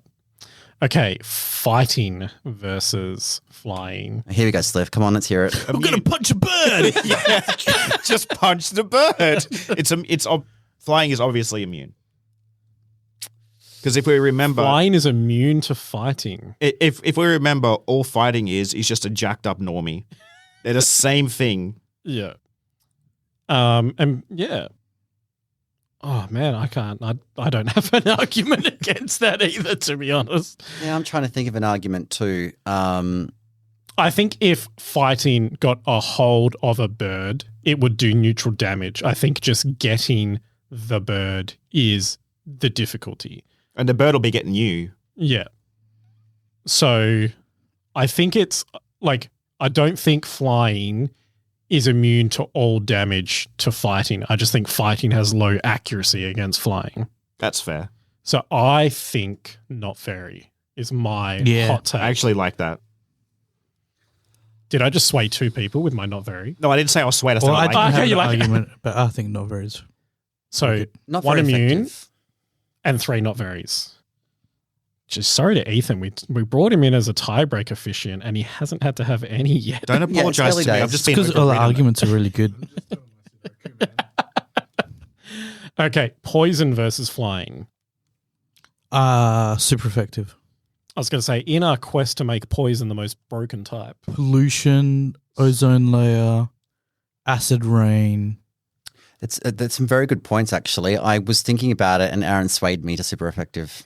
Okay, fighting versus flying. Here we go, Sliff. Come on, let's hear it. I'm going to punch a bird. Yeah, just punch the bird. Flying is obviously immune. Because if we remember, Flying is immune to fighting. if we remember, all fighting is just a jacked up normie. They're the same thing. Yeah. And yeah. Oh man, I can't. I don't have an argument against that either, to be honest. Yeah, I'm trying to think of an argument too. I think if fighting got a hold of a bird, it would do neutral damage. I think just getting the bird is the difficulty. And the bird will be getting you. Yeah. So I think it's like, I don't think flying is immune to all damage to fighting. I just think fighting has low accuracy against flying. That's fair. So I think not fairy is my hot take. I actually like that. Did I just sway two people with my not very? No, I didn't say I was sweat. I said Well, I I don't like have you an like it. argument, but I think not very. So Not one very immune effective. and three not veries. Just sorry to Ethan. We brought him in as a tiebreak officiant and he hasn't had to have any yet. Don't apologize early to me. days. I've just It's been Because all the overreading arguments are really good. Okay, poison versus flying. Super effective. I was going to say, in our quest to make poison the most broken type. Pollution, ozone layer, acid rain. That's some very good points, actually. I was thinking about it and Aaron swayed me to super effective.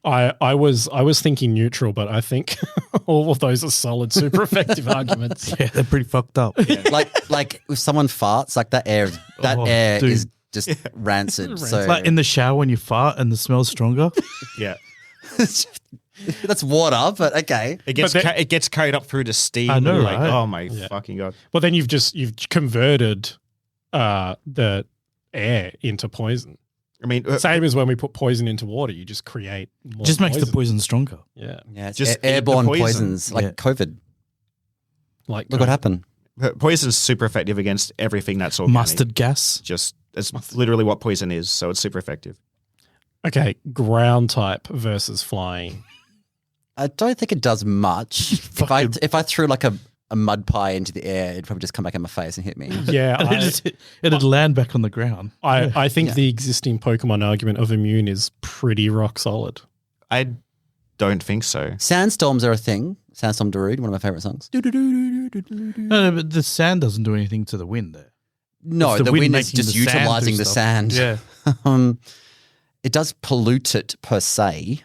I was thinking neutral, but I think all of those are solid, super effective arguments. Yeah, they're pretty fucked up. Like if someone farts, like that air dude. is just rancid. So Like in the shower when you fart and the smell's stronger. Yeah. that's water, but okay. It gets But then- it gets carried up through the steam. I know, like, right? oh my fucking God. Well, then you've converted the air into poison. I mean, Same as when we put poison into water, you just create more Just makes the poison. poison stronger. Yeah. Yeah, it's Just eat the airborne poison. poisons like Yeah. COVID. Like Look what happened. poison's super effective against everything that's organic. Mustard gas. Just it's literally what poison is, so it's super effective. Okay, ground type versus flying. I don't think it does much. If I threw like a mud pie into the air, it'd probably just come back in my face and hit me. Yeah, It'd land back on the ground. I think Yeah. the existing Pokemon argument of immune is pretty rock solid. I don't think so. Sandstorms are a thing. Sandstorm Darude, one of my favorite songs. No, but the sand doesn't do anything to the wind there. No, It's the the wind wind is making just the sand do utilizing the stuff. sand. Yeah. It does pollute it per se.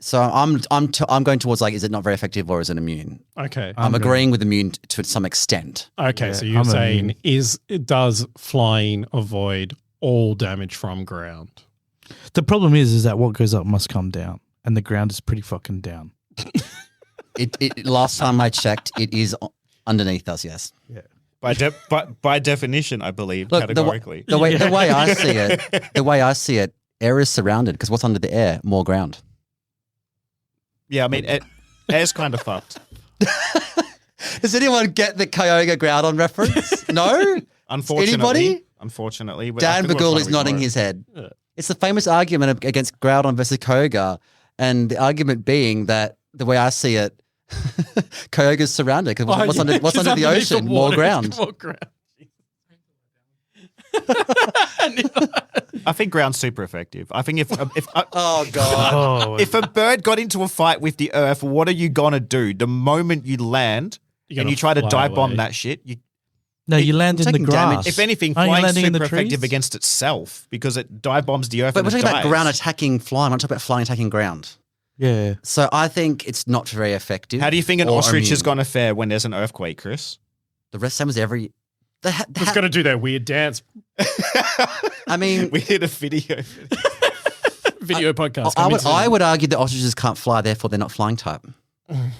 So I'm going towards like, is it not very effective or is it immune? Okay. I'm I'm agreeing with immune to some extent. Okay, Yeah, so you're I'm saying immune. does flying avoid all damage from ground? The problem is that what goes up must come down, and the ground is pretty fucking down. It last time I checked, it is underneath us. Yes. By definition, I believe Look, categorically. the way I see it, air is surrounded because what's under the air? More ground. Yeah, I mean, air's kind of fucked. Does anyone get the Kyogre Groudon reference? No? Unfortunately, Anybody? but I Dan think we'll Bagul is probably nodding ignore it. his head. It's the famous argument against Groudon versus Kyogre, and the argument being that the way I see it, Kyogre's surrounded because what's under the underneath ocean? More water, ground. More ground. I think ground's super effective. I think if Oh god. Oh, if a bird got into a fight with the earth, what are you gonna do? The moment you land You're and gonna you try to fly dive bomb away. that shit, no, you land in the taking grass. damage. if anything, Aren't you flying's landing in the super effective trees? against itself because it dive bombs the earth. But and we're it talking about dies. ground attacking flying. I'm not talking about flying attacking ground. Yeah. So I think it's not very effective. How do you think an or ostrich immune. is going to fare when there's an earthquake, Chris? The rest same as every. It's got to do their weird dance I mean, We did a video. video podcast. I would argue that ostriches can't fly, therefore they're not flying type.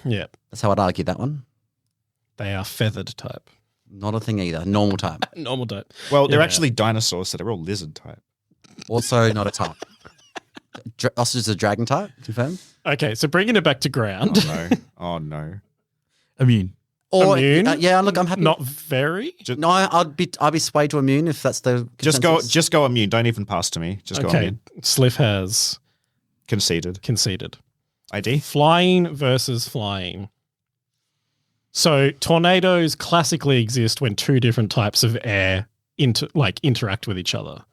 Yeah, That's how I'd argue that one. they are feathered type. Not a thing either. Normal type. Normal type. Well, they're Yeah. actually dinosaurs, so they're all lizard type. Also not a type. Ostriches are dragon type. Confirm. Okay, so bringing it back to ground. Oh no! Oh no! Immune. Or Immune? yeah, look, I'm happy. Not very. No, I'd be swayed to immune if that's the consensus. Just go immune. Don't even pass to me. Just go Okay, immune. Sliff has Conceded. conceded. ID. Flying versus flying. So tornadoes classically exist when two different types of air interact with each other.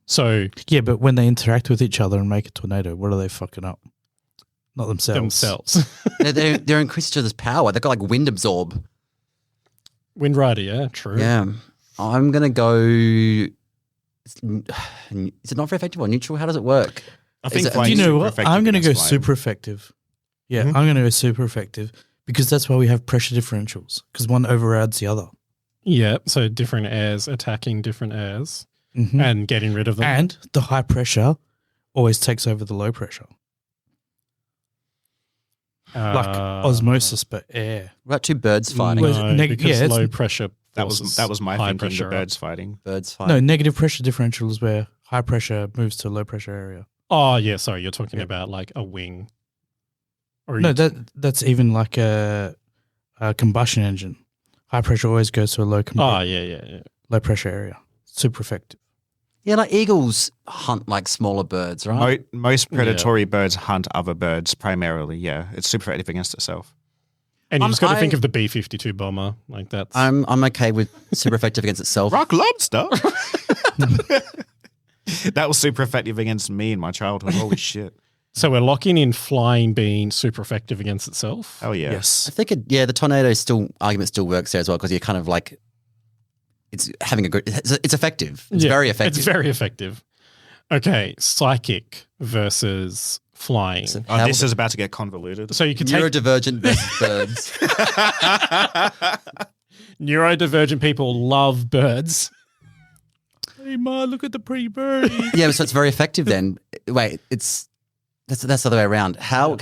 So Yeah, but when they interact with each other and make a tornado, what are they fucking up? Not themselves. They're increased each other's power. They've got like wind absorb. Wind Rider, yeah, true. Yeah, I'm gonna go. Is it not very effective or neutral? How does it work? I think it- flying's Do you know super what? effective I'm going to go against flying. super effective. Yeah, Mhm. I'm going to go super effective because that's why we have pressure differentials because one overrides the other. Yeah, so different airs attacking different airs Mhm. and getting rid of them. And the high pressure always takes over the low pressure. Like osmosis, but air. What about two birds fighting? Well, No, neg- because yeah, it's- low pressure. That was forces my high thinking. pressure The up. birds fighting. Birds No, fighting. negative pressure differential is where high pressure moves to low pressure area. Oh yeah, sorry, you're talking Yeah. about like a wing. Or No, you- that's even like a combustion engine. High pressure always goes to a low Oh yeah. low pressure area. Super effective. Yeah, like eagles hunt like smaller birds, right? Most predatory birds hunt other birds primarily. Yeah, it's super effective against itself. And you just got to think I- of the B-52 bomber, like that's. I'm okay with super effective against itself. Rock lobster. That was super effective against me in my childhood. Holy shit! So we're locking in flying being super effective against itself. Hell yeah! I Yes. think the tornado argument still works there as well because you're kind of like it's having a good. It's effective. It's Yeah, very effective. It's very effective. Okay, psychic versus flying. So Oh, this is about to get convoluted. So you could take neurodivergent versus birds. neurodivergent people love birds. Hey, Ma, look at the pretty birdie. Yeah, so it's very effective then. Wait, that's the other way around. So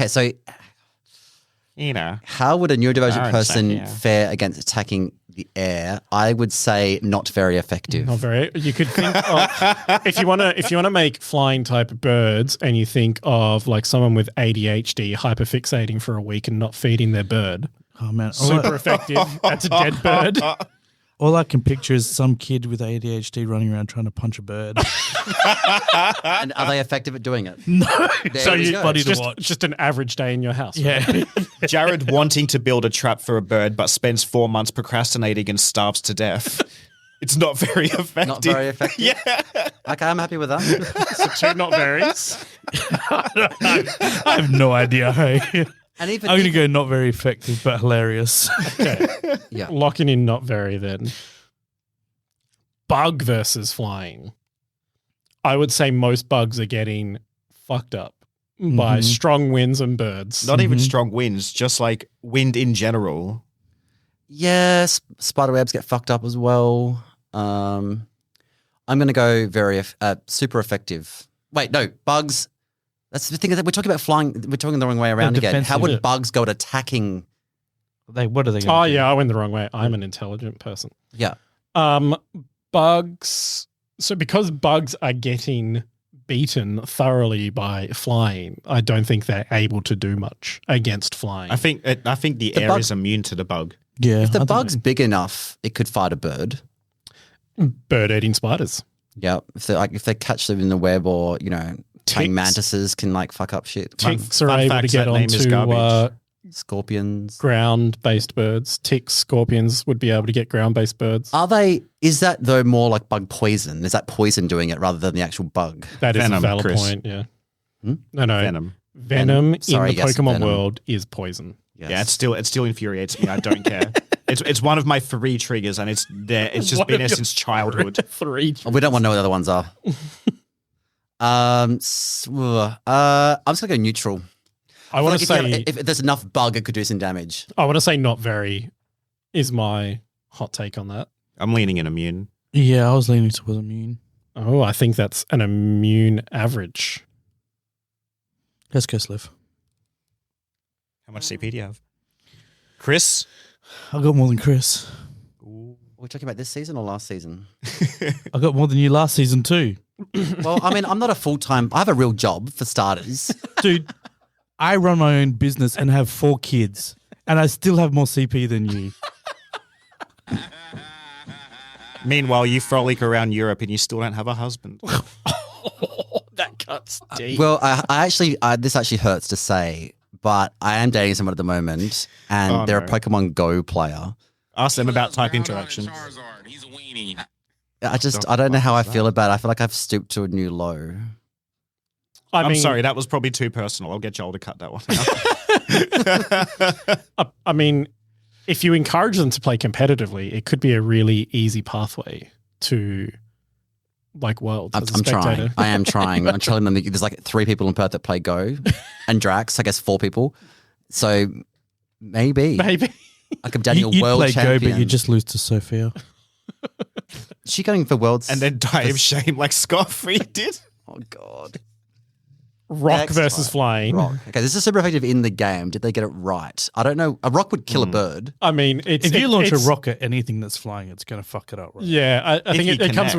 how would a neurodivergent Aaron person Sack, yeah. fare against attacking the air? I would say not very effective. Not very. You could think of if you want to make flying type birds, and you think of like someone with ADHD hyperfixating for a week and not feeding their bird. Oh, man. Super effective. That's a dead bird. All I can picture is some kid with ADHD running around trying to punch a bird. And are they effective at doing it? No. There So we you, go. funny it's to just, watch. just an average day in your house. Yeah. Jared wanting to build a trap for a bird, but spends 4 months procrastinating and starves to death. It's not very effective. Not very effective. Yeah. Okay, I'm happy with that. So two not varies. I have no idea. Hey. And even I'm going to go not very effective, but hilarious. Okay. yeah. Locking in not very then. Bug versus flying. I would say most bugs are getting fucked up by strong winds and birds. Not even strong winds, just like wind in general. Yes, spiderwebs get fucked up as well. I'm going to go super effective. Wait, no, bugs. That's the thing that we're talking about flying. We're talking the wrong way around again. How would defensive. bugs go at attacking? What are they going to Oh do? yeah, I went the wrong way. I'm an intelligent person. Yeah. Bugs. So because bugs are getting beaten thoroughly by flying, I don't think they're able to do much against flying. I think the air bug- is immune to the bug. Yeah. If the I think bug's big enough, it could fight a bird. Bird eating spiders. Yeah. If they catch them in the web, or praying Ticks. mantises can fuck up shit. Ticks are fun able to fact, get that name is onto garbage. Scorpions. ground-based birds. Ticks, scorpions would be able to get ground-based birds. Is that though more like bug poison? Is that poison doing it rather than the actual bug? That is Venom, a valid Chris. point, yeah. Hmm? No. Venom. Venom Sorry, in the yes, Pokemon venom. world is poison. Yes. Yeah, it still infuriates me. I don't care. It's one of my 3 triggers, and it's there. It's just One been of there your since childhood. 3. We don't want to know what the other ones are. I'm just gonna go neutral. I want to Like say if there's enough bug, it could do some damage. I want to say not very is my hot take on that. I'm leaning in immune. Yeah, I was leaning towards immune. Oh, I think that's an immune average. Let's go, Sliv. How much CP do you have, Chris? I got more than Chris. Are we talking about this season or last season? I got more than you last season too. Well, I mean, I'm not a full-time. I have a real job for starters. Dude, I run my own business and have 4 kids, and I still have more CP than you. Meanwhile, you frolic around Europe and you still don't have a husband. That cuts deep. Well, this actually hurts to say, but I am dating someone at the moment, and Oh, they're no. a Pokemon Go player. Ask them about type interaction. He's a weenie. I don't know how I feel about it. I feel like I've stooped to a new low. I'm sorry, that was probably too personal. I'll get Joel to cut that one out. I mean, if you encourage them to play competitively, it could be a really easy pathway to like Worlds. as a I'm trying. spectator. I am trying. I'm telling them that there's like 3 people in Perth that play Go, and Drax, I guess 4 people. So maybe Maybe. I could dating a You'd world play champion. Go, but you just lose to Sophia. Is she going for worlds? And then die of shame like Scott Free did. Oh God. Rock Next versus time. flying. Rock. Okay, this is super effective in the game. Did they get it right? I don't know. A rock would kill a bird. I mean, it's, If you launch a it's- rocket, anything that's flying, it's going to fuck it up, right? Yeah, I think you it comes connect.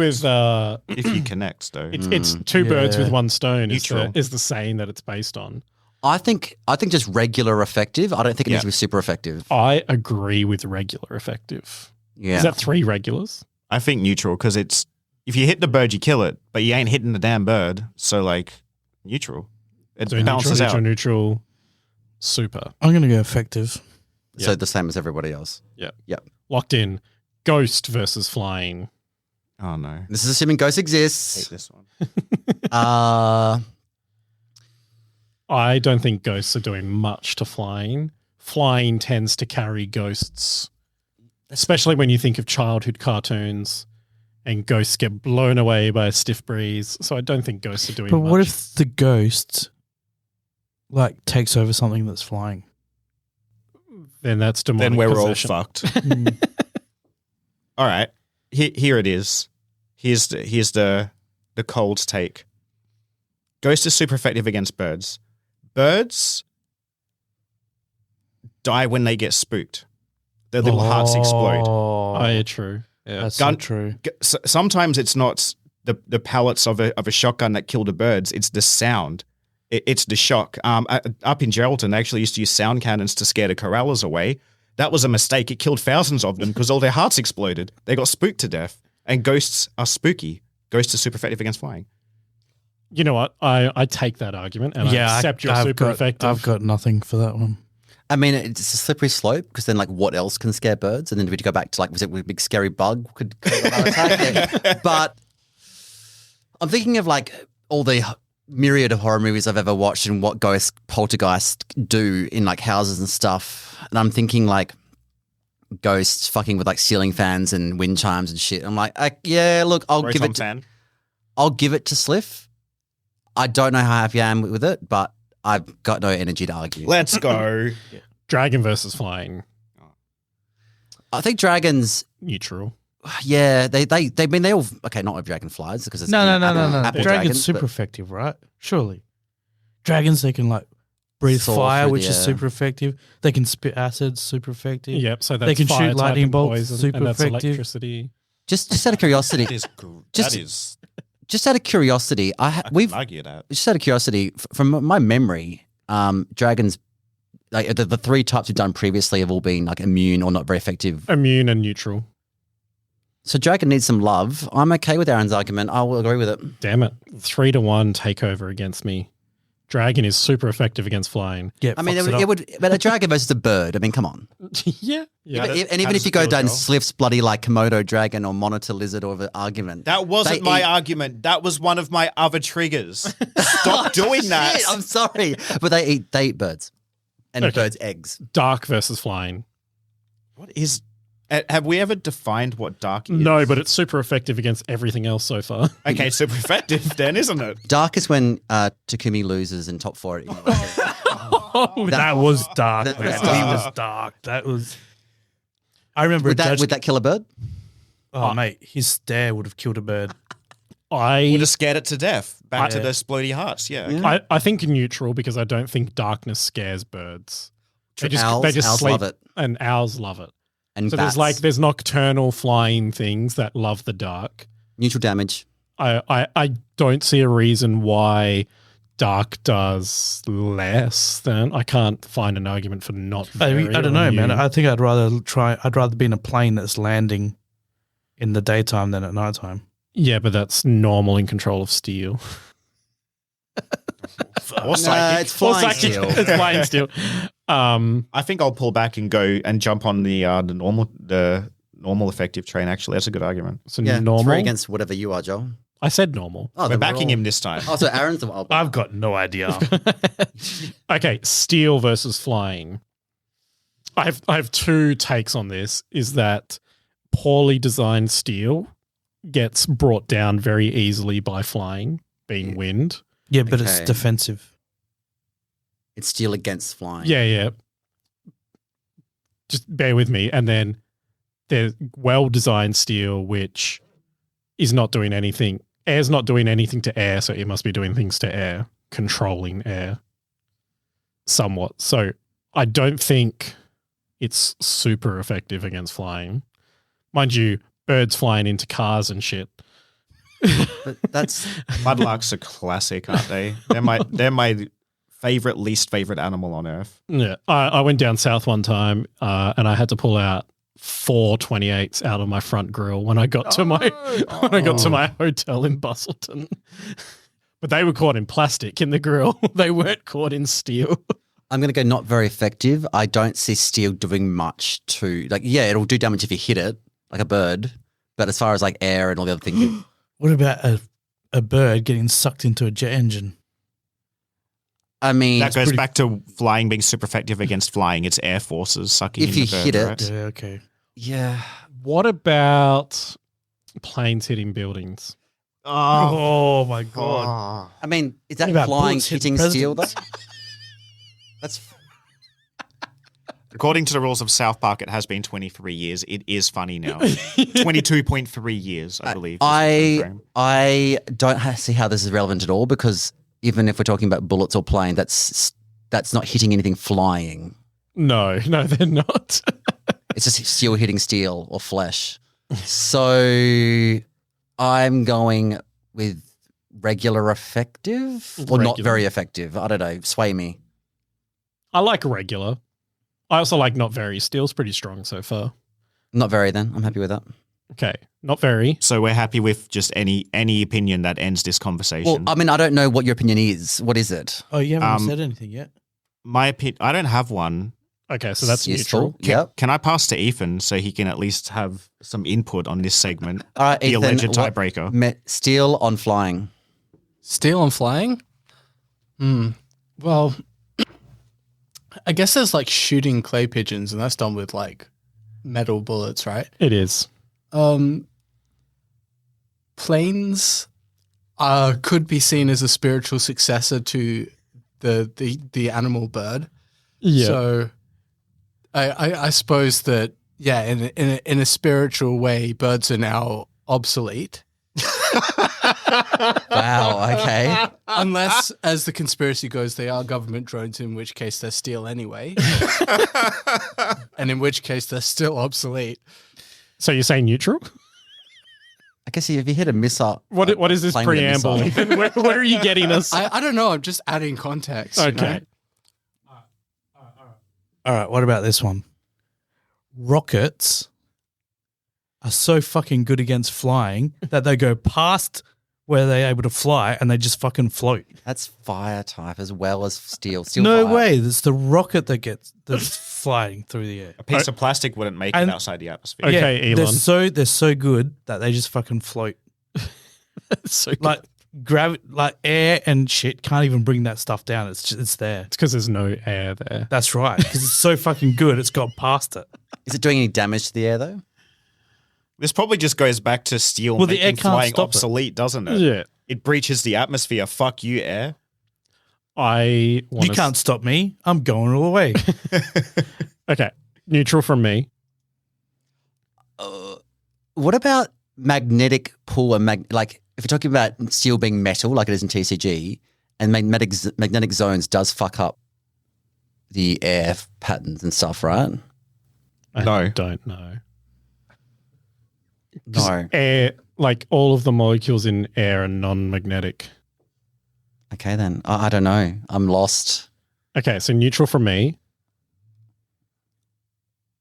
with If you connect, though. it's 2 birds Yeah. with 1 stone Neutral. is the saying that it's based on. I think just regular effective. I don't think it Yeah. needs to be super effective. I agree with regular effective. Yeah. Is that 3 regulars? I think neutral because it's if you hit the bird, you kill it, but you ain't hitting the damn bird. So like neutral, it So balances neutral, out. neutral, super. I'm going to go effective. So Yeah. the same as everybody else. Locked in. Ghost versus flying. Oh no, This is assuming ghosts hate exists. this one. I don't think ghosts are doing much to flying. Flying tends to carry ghosts, especially when you think of childhood cartoons and ghosts get blown away by a stiff breeze. So I don't think ghosts are doing But much. what if the ghost like takes over something that's flying? Then that's demonic Then we're possession. all fucked. All right. Here it is. Here's the cold take. Ghost is super effective against birds. Birds die when they get spooked. Their little hearts explode. Oh, yeah, true. Yeah. That's so true. Sometimes it's not the pellets of a shotgun that kill the birds. It's the sound. It's the shock. Up in Geraldton, they actually used to use sound cannons to scare the corrallers away. That was a mistake. It killed thousands of them because all their hearts exploded. They got spooked to death. And ghosts are spooky. Ghosts are super effective against flying. You know what? I take that argument and I accept you're super effective. I've got nothing for that one. I mean, it's a slippery slope because then, like, what else can scare birds? And then we go back to, like, was it a big scary bug could attack? Yeah. But I'm thinking of, like, all the myriad of horror movies I've ever watched and what ghosts, poltergeists do in, like, houses and stuff. And I'm thinking, like, ghosts fucking with, like, ceiling fans and wind chimes and shit. I'm like, yeah, look, I'll give it to Sliff. I don't know how happy I am with it, but I've got no energy to argue. Let's go. Dragon versus flying. I think dragons, Neutral. yeah, they all, okay, not with dragonflies because it's No. apple Dragon's dragons, super but effective, right? Surely. Dragons, they can like breathe Soar fire, through which the is air. super effective. They can spit acid, super effective. Yep. So that's They can fire shoot type lightning and bolts, poison, super and that's effective. electricity. just out of curiosity, Just just out of curiosity, we've argue that. just out of curiosity from my memory, dragons, like the three types we've done previously have all been like immune or not very effective. Immune and neutral. So dragon needs some love. I'm okay with Aaron's argument. I will agree with it. Damn it. 3-1 takeover against me. Dragon is super effective against flying. Yeah, I mean, fucks it would, but a dragon versus a bird. I mean, come on. Yeah. And even if you go down Sliff's bloody like Komodo dragon or monitor lizard or the argument. That wasn't my argument. That was one of my other triggers. Stop doing that. Shit, I'm sorry. But they eat birds. And birds' eggs. Dark versus flying. What is... Have we ever defined what dark is? No, but it's super effective against everything else so far. Okay, super effective then, isn't it? Dark is when Takumi loses in top 4. that was dark. That man. was He dark. was dark. That was. I remember Would that kill a bird? Oh, mate, his stare would have killed a bird. Would have scared it to death. Back to the splody hearts. Yeah. I think neutral because I don't think darkness scares birds. Owls sleep, love it. And owls love it. And So bats. there's nocturnal flying things that love the dark. Neutral damage. I don't see a reason why dark does less than. I can't find an argument for not. I don't know, man. immune. I think I'd rather be in a plane that's landing in the daytime than at nighttime. Yeah, but that's normal in control of steel. Or psychic. it's flying Psychic- steel. It's flying steel. I think I'll pull back and go and jump on the normal effective train. Actually, that's a good argument. So Yeah, normal. 3 against whatever you are, Joel. I said normal. Oh, We're then backing all- him this time. Oh, so Aaron's the one. I've got no idea. Okay, steel versus flying. I have 2 takes on this. Is that poorly designed steel gets brought down very easily by flying, being wind. Yeah, but it's Okay. defensive. It's steel against flying. Yeah. Just bear with me. And then there's well-designed steel, which is not doing anything. Air's not doing anything to air, so it must be doing things to air, controlling air somewhat. So I don't think it's super effective against flying. Mind you, birds flying into cars and shit. But that's Mudlarks are classic, aren't they? They're my least favorite animal on earth. Yeah, I went down south one time and I had to pull out 4 28s out of my front grill when I got to my hotel in Bustleton. But they were caught in plastic in the grill. They weren't caught in steel. I'm going to go not very effective. I don't see steel doing much to, like, yeah, it'll do damage if you hit it, like a bird. But as far as like air and all the other things, What about a bird getting sucked into a jet engine? I mean, That goes back to flying being super effective against flying. It's air forces sucking If in you the bird, hit it- right? Yeah, okay. yeah. What about Planes hitting buildings. Oh, my god! I mean, is that What about flying bullets hitting hitting steel though? presidents? That's According to the rules of South Park, it has been 23 years. It is funny now. 22.3 years, I believe. I don't see how this is relevant at all because even if we're talking about bullets or plane, that's not hitting anything flying. No, they're not. It's just steel hitting steel or flesh. So I'm going with regular effective or not Regular. very effective. I don't know. Sway me. I like regular. I also like not very. Steel's pretty strong so far. Not very then. I'm happy with that. Okay, not very. So we're happy with just any opinion that ends this conversation. Well, I mean, I don't know what your opinion is. What is it? Oh, you haven't said anything yet. My opinion, I don't have one. Okay, so that's Useful. neutral. Yep. Can I pass to Ethan so he can at least have some input on this segment? All right, The Ethan, alleged what- tiebreaker. Steel on flying. Steel on flying? Well, I guess there's like shooting clay pigeons, and that's done with like metal bullets, right? It is. Planes could be seen as a spiritual successor to the animal bird. Yeah. So I suppose that in a spiritual way, birds are now obsolete. Wow. Okay. Unless, as the conspiracy goes, they are government drones, in which case they're steel anyway. And in which case they're still obsolete. So you're saying neutral? I guess if you hit a missile. What is this playing with a preamble? missile. where are you getting us? I don't know. I'm just adding context. you Okay. know? All right, what about this one? Rockets are so fucking good against flying that they go past where they're able to fly and they just fucking float. That's fire type as well as steel. No fire. way. It's the rocket that's flying through the air. A piece of plastic wouldn't make And- it outside the atmosphere. Okay, they're Elon. they're so good that they just fucking float. So good. Like air and shit can't even bring that stuff down. It's there. It's because there's no air there. That's right. Because it's so fucking good. It's got past it. Is it doing any damage to the air though? This probably just goes back to steel Well, the making air can't flying stop it. obsolete, doesn't it? Yeah. It breaches the atmosphere. Fuck you, air. I want You can't stop me. I'm going all the way. Okay, neutral from me. What about magnetic pull and like if you're talking about steel being metal like it is in TCG and magnetic zones does fuck up the air patterns and stuff, right? I No. don't know. No. Air, like all of the molecules in air are non-magnetic. Okay then. I don't know. I'm lost. Okay, so neutral from me.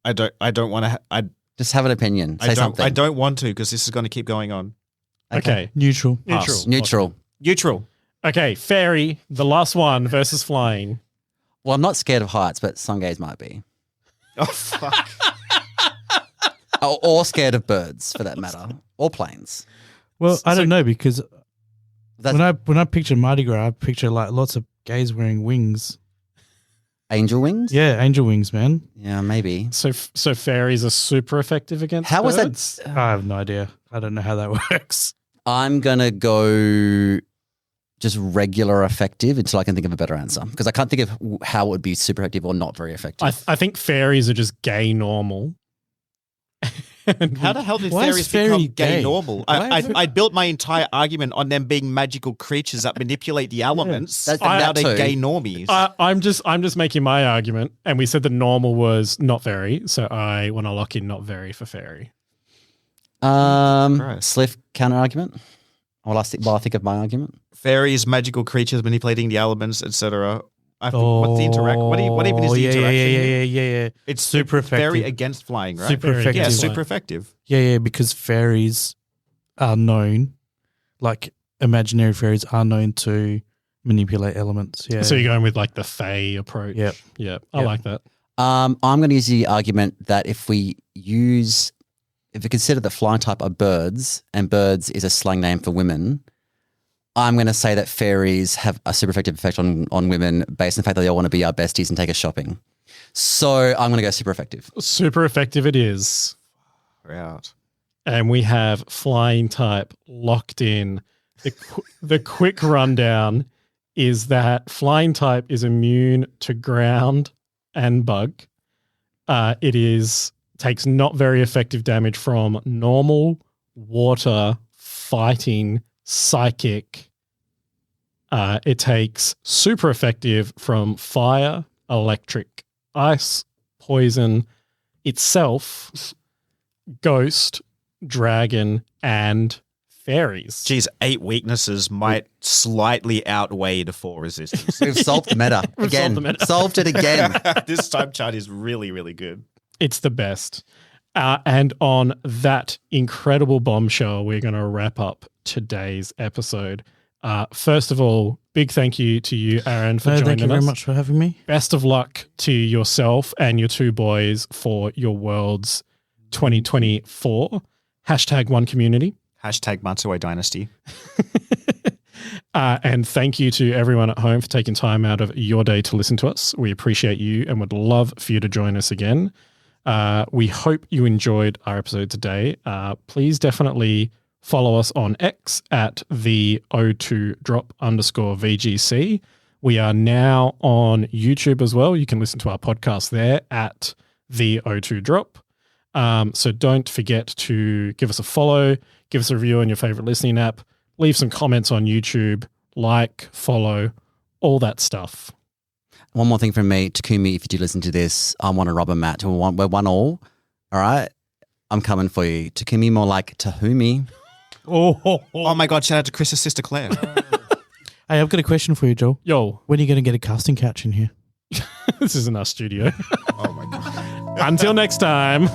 I don't want to. Just have an opinion. Say something. I don't want to because this is going to keep going on. Okay, Neutral. neutral. Neutral. Neutral. Okay, fairy, the last one versus flying. Well, I'm not scared of heights, but some gays might be. Oh fuck. Or scared of birds, for that matter, or planes. Well, I don't know because That's when I picture Mardi Gras, I picture like lots of gays wearing wings. angel wings. Yeah, angel wings, man. Yeah, maybe. So fairies are super effective against How was birds? that? I have no idea. I don't know how that works. I'm gonna go just regular effective until I can think of a better answer because I can't think of how it would be super effective or not very effective. I think fairies are just gay normal. How the hell did Why is fairies fairy become gay gay? normal? I built my entire argument on them being magical creatures that manipulate the elements. That's- and now that they're too. gay normies. I'm just making my argument, and we said the normal was not very, so I want to lock in not very for fairy. Christ. Sliff counter argument. While I think of my argument. Fairies, magical creatures manipulating the elements, etc. What's the interact? What even is the interaction? Yeah. It's super Very effective. against flying, right? Super effective. Yeah, super effective. Yeah, because fairies are known, like imaginary fairies are known to manipulate elements. Yeah. So you're going with like the fae approach. Yep. Yeah, I Yep. like that. I'm going to use the argument that if we consider that flying type are birds, and birds is a slang name for women, I'm going to say that fairies have a super effective effect on women based on the fact that they all want to be our besties and take us shopping. So I'm going to go super effective. Super effective it is. We're out. and we have flying type locked in. The quick rundown is that flying type is immune to ground and bug. It takes not very effective damage from normal, water, fighting, psychic. It takes super effective from fire, electric, ice, poison, itself, ghost, dragon, and fairies. Geez, 8 weaknesses might slightly outweigh the 4 resistance. We've solved the meta again. Solved it again. This type chart is really, really good. It's the best. And on that incredible bombshell, we're going to wrap up today's episode. First of all, big thank you to you, Aaron, for joining us. Thank you very much for having me. Best of luck to yourself and your 2 boys for your Worlds 2024. #OneCommunity. #Matsui Dynasty. And thank you to everyone at home for taking time out of your day to listen to us. We appreciate you and would love for you to join us again. We hope you enjoyed our episode today. Please definitely follow us on X at the O2drop_VGC. We are now on YouTube as well. You can listen to our podcast there at the O2drop. So don't forget to give us a follow, give us a review on your favorite listening app, leave some comments on YouTube, like, follow, all that stuff. One more thing from me, Takumi, if you do listen to this, I want a rubber mat. We're 1-1 all right? I'm coming for you. Takumi more like Tahumi. Oh my God, shout out to Chris's sister Claire. Hey, I've got a question for you, Joel. Yo. When are you going to get a casting couch in here? This isn't our studio. Oh my God. Until next time.